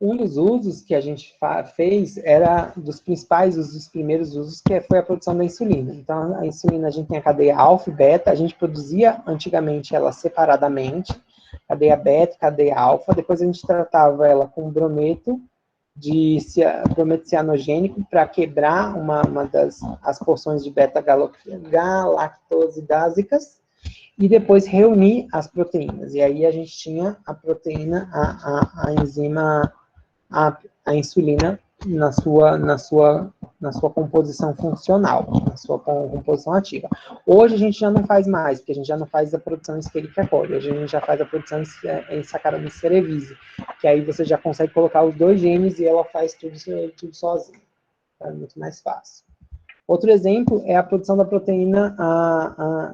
um dos usos que a gente fez era dos principais usos, dos primeiros usos, que foi a produção da insulina. Então, a insulina, a gente tem a cadeia alfa e beta, a gente produzia antigamente ela separadamente, cadeia beta, cadeia alfa. Depois a gente tratava ela com brometo cianogênico para quebrar uma as porções de beta-galactosidásicas e depois reunir as proteínas. E aí a gente tinha a proteína, a enzima, a insulina na sua composição funcional, na sua composição ativa. Hoje a gente já não faz mais, porque a gente já não faz a produção Escherichia coli, hoje a gente já faz a produção em Saccharomyces cerevisiae, que aí você já consegue colocar os 2 genes e ela faz tudo sozinha. É muito mais fácil. Outro exemplo é a produção da proteína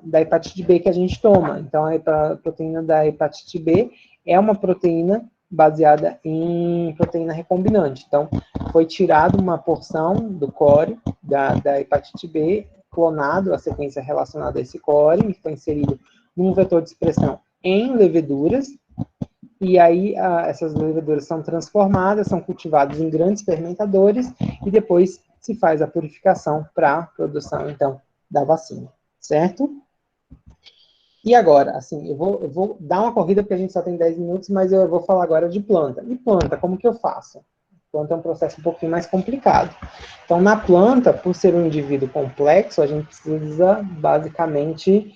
da hepatite B que a gente toma. Então, a proteína da hepatite B é uma proteína baseada em proteína recombinante. Então, foi tirado uma porção do core da hepatite B, clonado a sequência relacionada a esse core, e foi inserido num vetor de expressão em leveduras, e aí essas leveduras são transformadas, são cultivadas em grandes fermentadores, e depois se faz a purificação para a produção, então, da vacina, certo? E agora, assim, eu vou dar uma corrida, porque a gente só tem 10 minutos, mas eu vou falar agora de planta. E planta, como que eu faço? Planta é um processo um pouquinho mais complicado. Então, na planta, por ser um indivíduo complexo, a gente precisa, basicamente,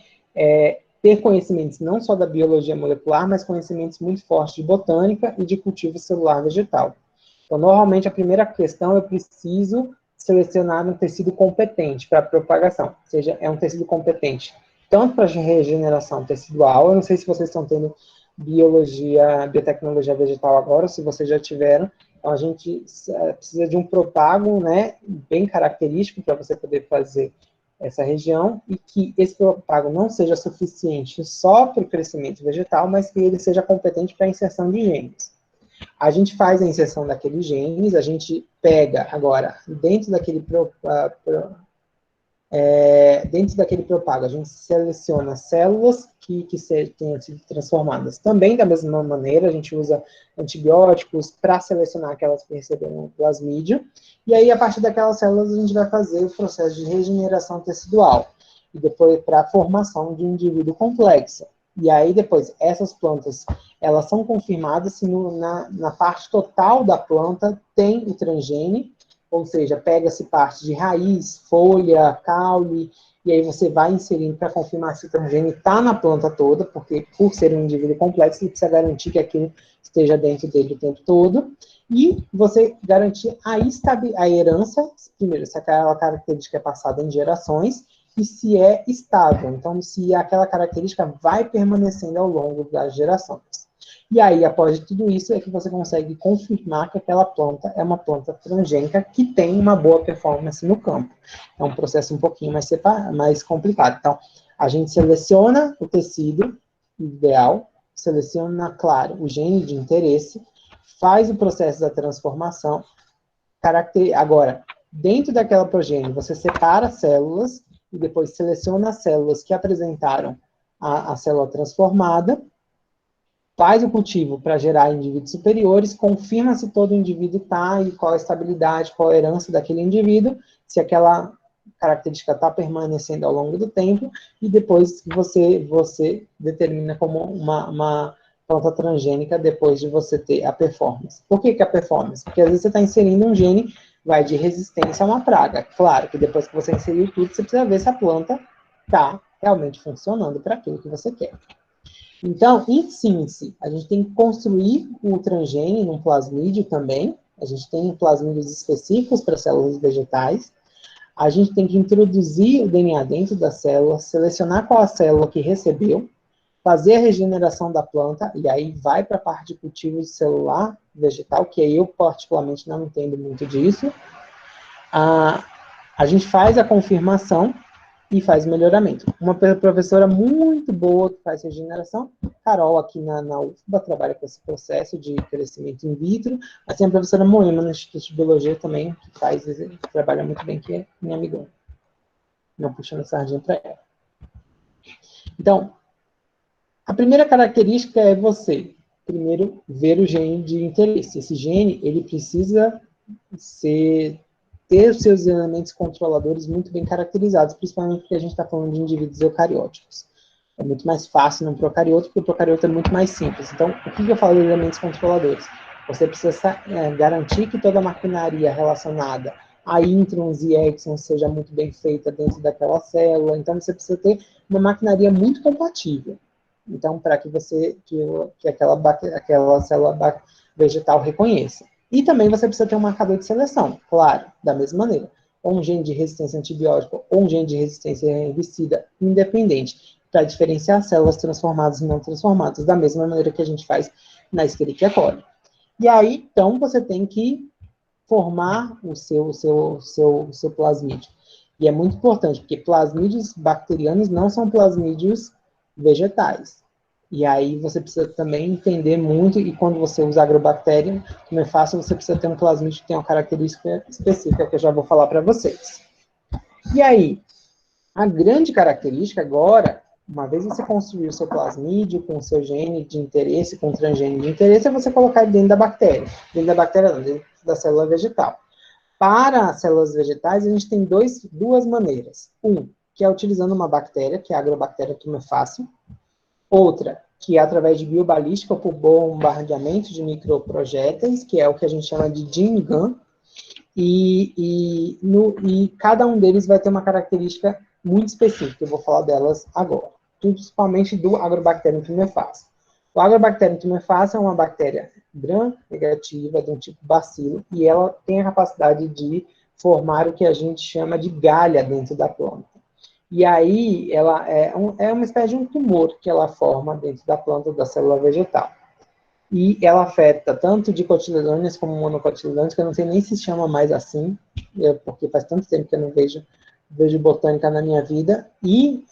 ter conhecimentos não só da biologia molecular, mas conhecimentos muito fortes de botânica e de cultivo celular vegetal. Então, normalmente, a primeira questão, eu preciso selecionar um tecido competente para propagação. Ou seja, é um tecido competente tanto para regeneração tecidual, eu não sei se vocês estão tendo biotecnologia vegetal agora, se vocês já tiveram, então a gente precisa de um propago, né, bem característico para você poder fazer essa região, e que esse propago não seja suficiente só para o crescimento vegetal, mas que ele seja competente para a inserção de genes. A gente faz a inserção daqueles genes, a gente pega agora, dentro daquele propago, a gente seleciona células que tenham sido transformadas. Também, da mesma maneira, a gente usa antibióticos para selecionar aquelas que receberam plasmídio, e aí, a partir daquelas células, a gente vai fazer o processo de regeneração tecidual, e depois para a formação de um indivíduo complexo. E aí, depois, essas plantas, elas são confirmadas se na parte total da planta tem o transgene, ou seja, pega-se parte de raiz, folha, caule, e aí você vai inserindo para confirmar se o transgene está na planta toda, porque por ser um indivíduo complexo, ele precisa garantir que aquilo esteja dentro dele o tempo todo, e você garantir a herança, primeiro, se aquela característica é passada em gerações, e se é estável, então se aquela característica vai permanecendo ao longo das gerações. E aí, após tudo isso, é que você consegue confirmar que aquela planta é uma planta transgênica que tem uma boa performance no campo. É um processo um pouquinho mais complicado. Então, a gente seleciona o tecido ideal, seleciona, claro, o gene de interesse, faz o processo da transformação. Agora, dentro daquela progênie, você separa células e depois seleciona as células que apresentaram a célula transformada, faz o cultivo para gerar indivíduos superiores, confirma se todo indivíduo está e qual a estabilidade, qual a herança daquele indivíduo, se aquela característica está permanecendo ao longo do tempo, e depois você determina como uma planta transgênica depois de você ter a performance. Por que a performance? Porque às vezes você está inserindo um gene, vai de resistência a uma praga. Claro que depois que você inseriu tudo, você precisa ver se a planta está realmente funcionando para aquilo que você quer. Então, em síntese, a gente tem que construir o transgene num plasmídio também. A gente tem plasmídios específicos para células vegetais. A gente tem que introduzir o DNA dentro da célula, selecionar qual a célula que recebeu, fazer a regeneração da planta, e aí vai para a parte de cultivo celular vegetal, que eu particularmente não entendo muito disso. A gente faz a confirmação e faz melhoramento. Uma professora muito boa que faz regeneração, Carol, aqui na UFBA, trabalha com esse processo de crescimento in vitro. Assim, a professora Moema, no Instituto de Biologia também, que trabalha muito bem, que é minha amigona. Não puxando a sardinha para ela. Então, a primeira característica é você, primeiro, ver o gene de interesse. Esse gene, ele precisa ter os seus elementos controladores muito bem caracterizados, principalmente porque a gente está falando de indivíduos eucarióticos. É muito mais fácil no procarioto, porque o procarioto é muito mais simples. Então, o que eu falo de elementos controladores? Você precisa garantir que toda a maquinaria relacionada a introns e exons seja muito bem feita dentro daquela célula. Então, você precisa ter uma maquinaria muito compatível. Então, para que aquela célula vegetal reconheça. E também você precisa ter um marcador de seleção, claro, da mesma maneira. Ou um gene de resistência a antibiótico, ou um gene de resistência a herbicida, independente, para diferenciar células transformadas e não transformadas, da mesma maneira que a gente faz na Escherichia coli. E aí, então, você tem que formar o seu plasmídio. E é muito importante, porque plasmídios bacterianos não são plasmídios vegetais. E aí você precisa também entender muito, e quando você usa agrobactéria, como é fácil, você precisa ter um plasmídio que tem uma característica específica, que eu já vou falar para vocês. E aí, a grande característica agora, uma vez você construir o seu plasmídio com o seu gene de interesse, com o transgene de interesse, é você colocar ele dentro da bactéria. Dentro da bactéria não, dentro da célula vegetal. Para células vegetais, a gente tem duas maneiras. Que é utilizando uma bactéria, que é a agrobactéria tumefácea. Outra, que é através de biobalística ou por bombardeamento de microprojéteis, que é o que a gente chama de gene gun. E cada um deles vai ter uma característica muito específica, eu vou falar delas agora. Principalmente do Agrobacterium tumefacium. O Agrobacterium tumefacium é uma bactéria gram-negativa, de um tipo bacilo, e ela tem a capacidade de formar o que a gente chama de galha dentro da planta. E aí, ela é uma espécie de um tumor que ela forma dentro da planta da célula vegetal. E ela afeta tanto dicotiledôneas como monocotiledôneas, que eu não sei nem se chama mais assim, porque faz tanto tempo que eu não vejo botânica na minha vida, e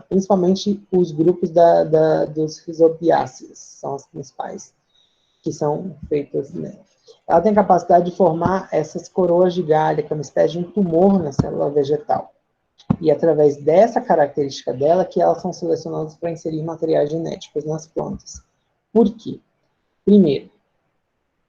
principalmente os grupos dos rhizobiáceos, são as principais, que são feitas, né? Ela tem capacidade de formar essas coroas de galha, que é uma espécie de um tumor na célula vegetal. E através dessa característica dela, que elas são selecionadas para inserir materiais genéticos nas plantas. Por quê? Primeiro,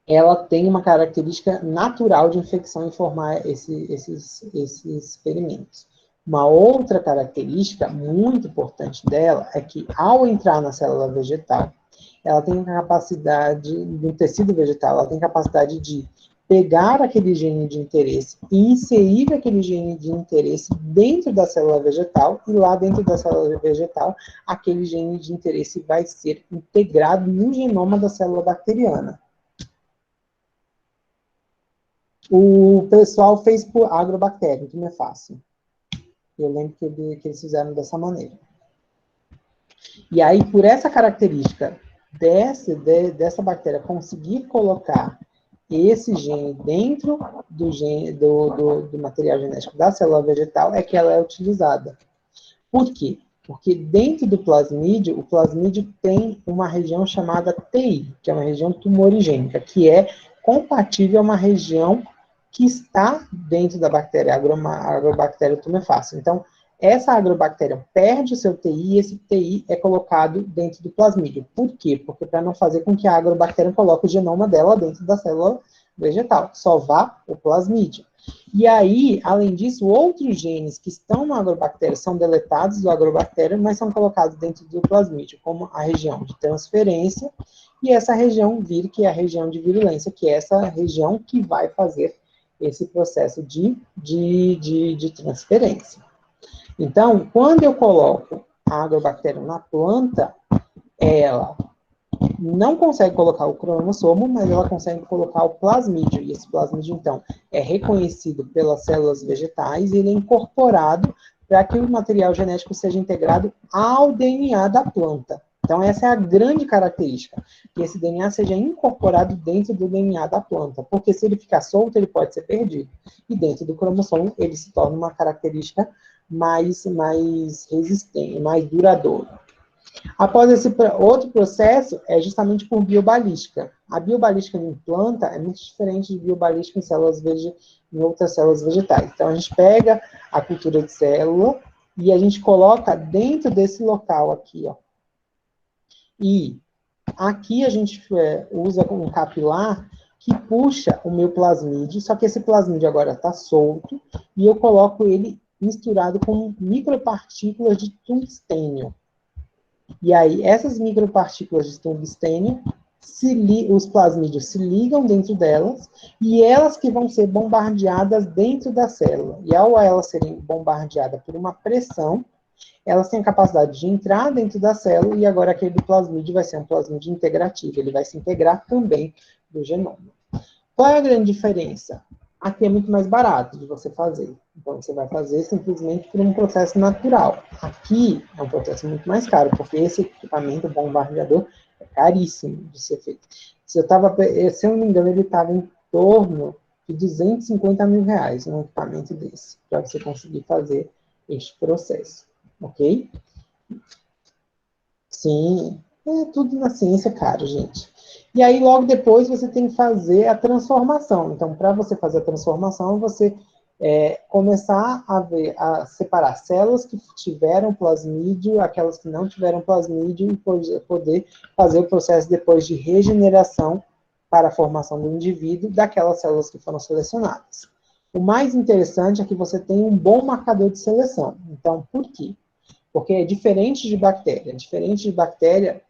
ela tem uma característica natural de infecção em formar esses ferimentos. Uma outra característica muito importante dela é que, ao entrar na célula vegetal, ela tem capacidade, no tecido vegetal, ela tem capacidade de pegar aquele gene de interesse e inserir aquele gene de interesse dentro da célula vegetal, e lá dentro da célula vegetal, aquele gene de interesse vai ser integrado no genoma da célula bacteriana. O pessoal fez por agrobactéria, que não é fácil. Eu lembro que eles fizeram dessa maneira. E aí, por essa característica dessa bactéria conseguir colocar esse gene dentro do material genético da célula vegetal, é que ela é utilizada. Por quê? Porque dentro do plasmídio, o plasmídio tem uma região chamada TI, que é uma região tumorigênica, que é compatível a uma região que está dentro da bactéria, a agrobactéria tumefácea. Então, essa agrobactéria perde o seu TI e esse TI é colocado dentro do plasmídio. Por quê? Porque para não fazer com que a agrobactéria coloque o genoma dela dentro da célula vegetal, só vá o plasmídio. E aí, além disso, outros genes que estão na agrobactéria são deletados do agrobactéria, mas são colocados dentro do plasmídio, como a região de transferência e essa região vir, que é a região de virulência, que é essa região que vai fazer esse processo de transferência. Então, quando eu coloco a agrobactéria na planta, ela não consegue colocar o cromossomo, mas ela consegue colocar o plasmídio. E esse plasmídio, então, é reconhecido pelas células vegetais e ele é incorporado para que o material genético seja integrado ao DNA da planta. Então, essa é a grande característica, que esse DNA seja incorporado dentro do DNA da planta, porque se ele ficar solto, ele pode ser perdido. E dentro do cromossomo, ele se torna uma característica mais resistente, mais duradoura. Após esse outro processo, é justamente por biobalística. A biobalística em planta é muito diferente de biobalística em outras células vegetais. Então, a gente pega a cultura de célula e a gente coloca dentro desse local aqui, ó. E aqui a gente usa um capilar que puxa o meu plasmídio, só que esse plasmídio agora está solto, e eu coloco ele misturado com micropartículas de tungstênio. E aí, essas micropartículas de tungstênio, os plasmídios se ligam dentro delas, e elas que vão ser bombardeadas dentro da célula. E ao elas serem bombardeadas por uma pressão, elas têm a capacidade de entrar dentro da célula, e agora aquele plasmídio vai ser um plasmídio integrativo, ele vai se integrar também do genoma. Qual é a grande diferença? Aqui é muito mais barato de você fazer. Então, você vai fazer simplesmente por um processo natural. Aqui é um processo muito mais caro, porque esse equipamento bombardeador é caríssimo de ser feito. Se eu não me engano, ele estava em torno de 250 mil reais um equipamento desse, para você conseguir fazer este processo. Ok? Sim, é tudo na ciência caro, gente. E aí, logo depois, você tem que fazer a transformação. Então, para você fazer a transformação, você começar a separar células que tiveram plasmídio, aquelas que não tiveram plasmídio, e poder fazer o processo depois de regeneração para a formação do indivíduo daquelas células que foram selecionadas. O mais interessante é que você tem um bom marcador de seleção. Então, por quê? Porque é diferente de bactéria. Diferente de bactéria,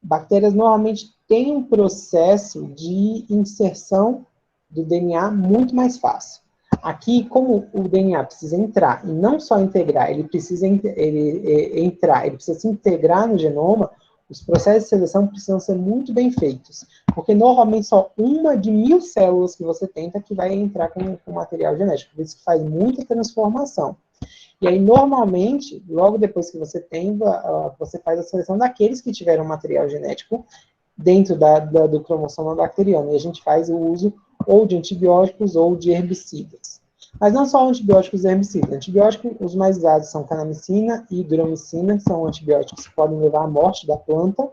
bactérias normalmente têm um processo de inserção do DNA muito mais fácil. Aqui, como o DNA precisa entrar, e não só integrar, ele precisa entrar, ele precisa se integrar no genoma, os processos de seleção precisam ser muito bem feitos. Porque normalmente só uma de 1000 células que você tenta que vai entrar com material genético. Por isso que faz muita transformação. E aí, normalmente, logo depois que você tem, você faz a seleção daqueles que tiveram material genético dentro do cromossoma bacteriano. E a gente faz o uso ou de antibióticos ou de herbicidas. Mas não só antibióticos e herbicidas. Antibióticos, os mais usados são canamicina e hidromicina, que são antibióticos que podem levar à morte da planta.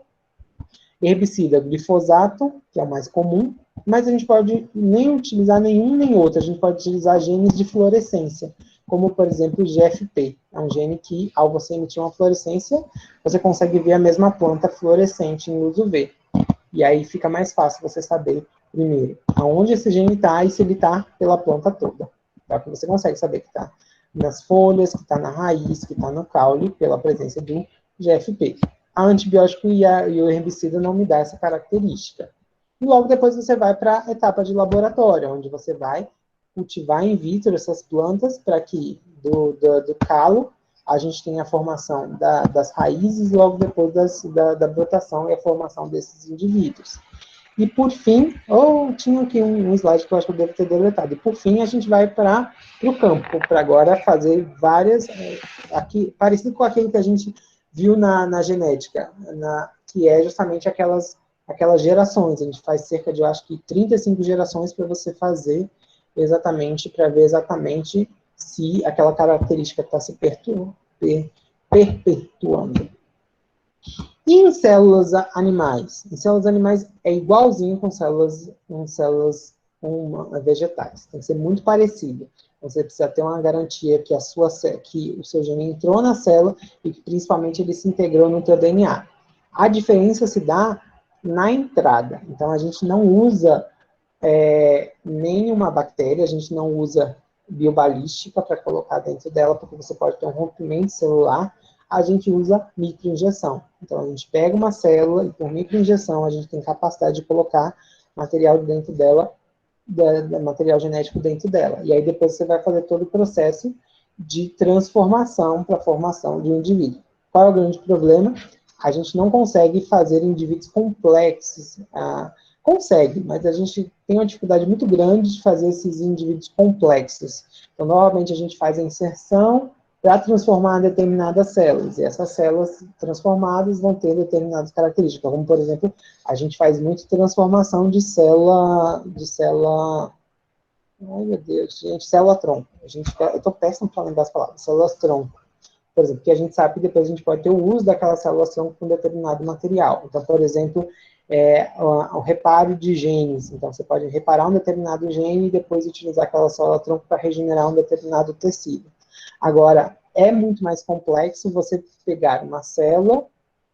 Herbicida, glifosato, que é o mais comum, mas a gente pode nem utilizar nenhum nem outro, a gente pode utilizar genes de fluorescência, como, por exemplo, o GFP. É um gene que, ao você emitir uma fluorescência, você consegue ver a mesma planta fluorescente em luz UV. E aí fica mais fácil você saber, primeiro, aonde esse gene está e se ele está pela planta toda. Tá? Porque você consegue saber que está nas folhas, que está na raiz, que está no caule, pela presença do GFP. A antibiótico e o herbicida não me dá essa característica. E logo depois você vai para a etapa de laboratório, onde você vai cultivar in vitro essas plantas para que do calo a gente tenha a formação das raízes e logo depois da brotação e a formação desses indivíduos. E por fim, tinha aqui um slide que eu acho que eu devo ter deletado. E por fim, a gente vai para o campo, para agora fazer várias, aqui, parecido com aquele que a gente viu na genética, que é justamente aquelas gerações. A gente faz cerca de, eu acho que, 35 gerações para você fazer exatamente, para ver exatamente se aquela característica está se perpetuando. E em células animais? Em células animais é igualzinho com células vegetais. Tem que ser muito parecido. Você precisa ter uma garantia que o seu gene entrou na célula e que principalmente ele se integrou no teu DNA. A diferença se dá na entrada. Então a gente não usa nenhuma bactéria, a gente não usa biobalística para colocar dentro dela, porque você pode ter um rompimento celular. A gente usa microinjeção. Então, a gente pega uma célula e, por microinjeção, a gente tem capacidade de colocar material dentro dela, material genético dentro dela. E aí, depois você vai fazer todo o processo de transformação para a formação de um indivíduo. Qual é o grande problema? A gente não consegue fazer indivíduos complexos. Consegue, mas a gente tem uma dificuldade muito grande de fazer esses indivíduos complexos. Então, normalmente, a gente faz a inserção para transformar determinadas células. E essas células transformadas vão ter determinadas características, como, por exemplo, a gente faz muito transformação de célula... Ai, meu Deus, gente, célula-tronco. Eu estou péssimo para lembrar as palavras. Células-tronco. Por exemplo, que a gente sabe que depois a gente pode ter o uso daquelas células-tronco com determinado material. Então, por exemplo, o reparo de genes. Então, você pode reparar um determinado gene e depois utilizar aquela célula-tronco para regenerar um determinado tecido. Agora, é muito mais complexo você pegar uma célula,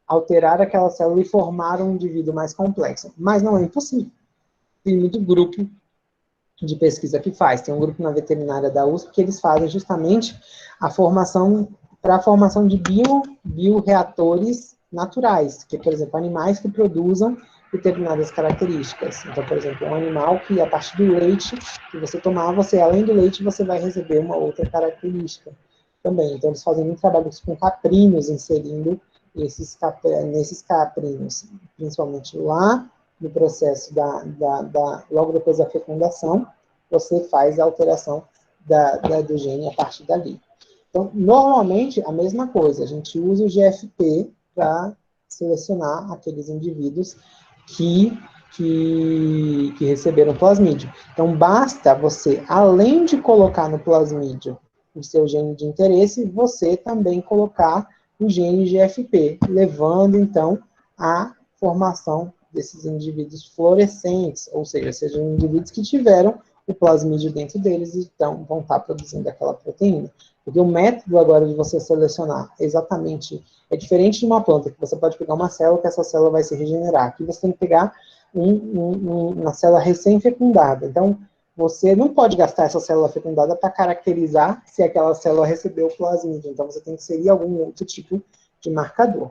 alterar aquela célula e formar um indivíduo mais complexo. Mas não é impossível. Tem muito grupo de pesquisa que faz. Tem um grupo na veterinária da USP que eles fazem justamente a formação, para a formação de bioreatores naturais, que, por exemplo, animais que produzam determinadas características. Então, por exemplo, um animal que, a partir do leite que você tomar, você, além do leite, você vai receber uma outra característica também. Então, eles fazem muito trabalho com caprinos, inserindo nesses caprinos, principalmente lá no processo logo depois da fecundação, você faz a alteração do gene a partir dali. Então, normalmente, a mesma coisa, a gente usa o GFP para selecionar aqueles indivíduos que receberam plasmídio. Então, basta você, além de colocar no plasmídio o seu gene de interesse, você também colocar o gene GFP, levando, então, à formação desses indivíduos fluorescentes, ou seja, sejam indivíduos que tiveram o plasmídio dentro deles, então vão estar produzindo aquela proteína. Porque o método agora de você selecionar exatamente é diferente de uma planta, que você pode pegar uma célula, que essa célula vai se regenerar. Aqui você tem que pegar uma célula recém-fecundada. Então, você não pode gastar essa célula fecundada para caracterizar se aquela célula recebeu o plasmídio. Então, você tem que inserir algum outro tipo de marcador.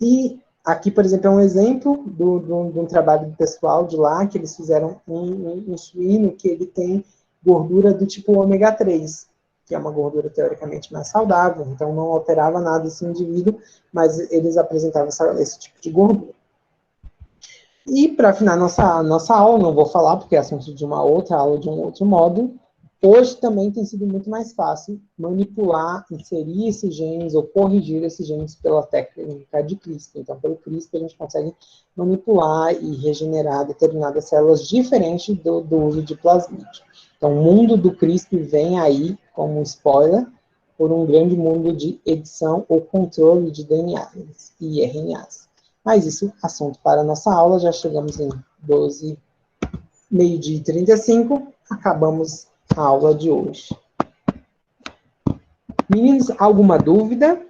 E aqui, por exemplo, é um exemplo de um trabalho pessoal de lá, que eles fizeram um suíno que ele tem gordura do tipo ômega 3, que é uma gordura teoricamente mais saudável, então não alterava nada esse indivíduo, mas eles apresentavam esse tipo de gordura. E para afinar nossa aula, não vou falar porque é assunto de uma outra aula, de um outro módulo, hoje também tem sido muito mais fácil manipular, inserir esses genes ou corrigir esses genes pela técnica de CRISPR. Então, pelo CRISPR, a gente consegue manipular e regenerar determinadas células diferentes do uso de plasmídio. Então, o mundo do CRISPR vem aí, como spoiler, por um grande mundo de edição ou controle de DNAs e RNAs. Mas isso, assunto para a nossa aula, já chegamos em 12, meio-dia e 35, acabamos a aula de hoje. Meninos, alguma dúvida?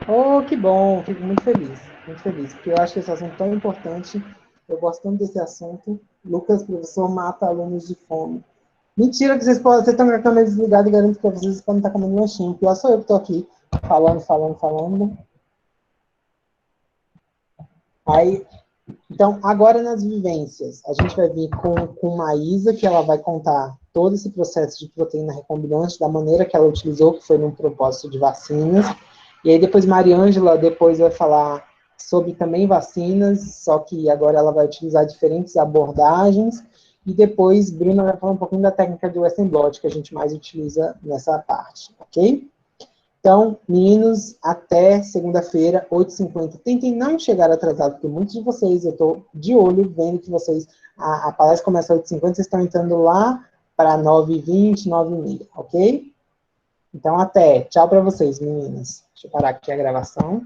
Oh, que bom, fico muito feliz, porque eu acho que esse assunto é tão importante, eu gosto tanto desse assunto. Lucas, professor, mata alunos de fome. Mentira que vocês estão com a câmera desligada e garanto que vocês podem estar comendo lanchinho. Pior sou eu que estou aqui falando. Aí, então, agora nas vivências, a gente vai vir com Maísa, que ela vai contar todo esse processo de proteína recombinante, da maneira que ela utilizou, que foi num propósito de vacinas. E aí depois Mariângela depois vai falar sobre também vacinas, só que agora ela vai utilizar diferentes abordagens. E depois Bruna vai falar um pouquinho da técnica de Western blot, que a gente mais utiliza nessa parte, ok? Então, meninos, até segunda-feira, 8h50. Tentem não chegar atrasado, porque muitos de vocês, eu estou de olho, vendo que vocês, a palestra começa às 8h50, vocês estão entrando lá para 9h20, 9h30, ok? Então, até. Tchau para vocês, meninas. Deixa eu parar aqui a gravação.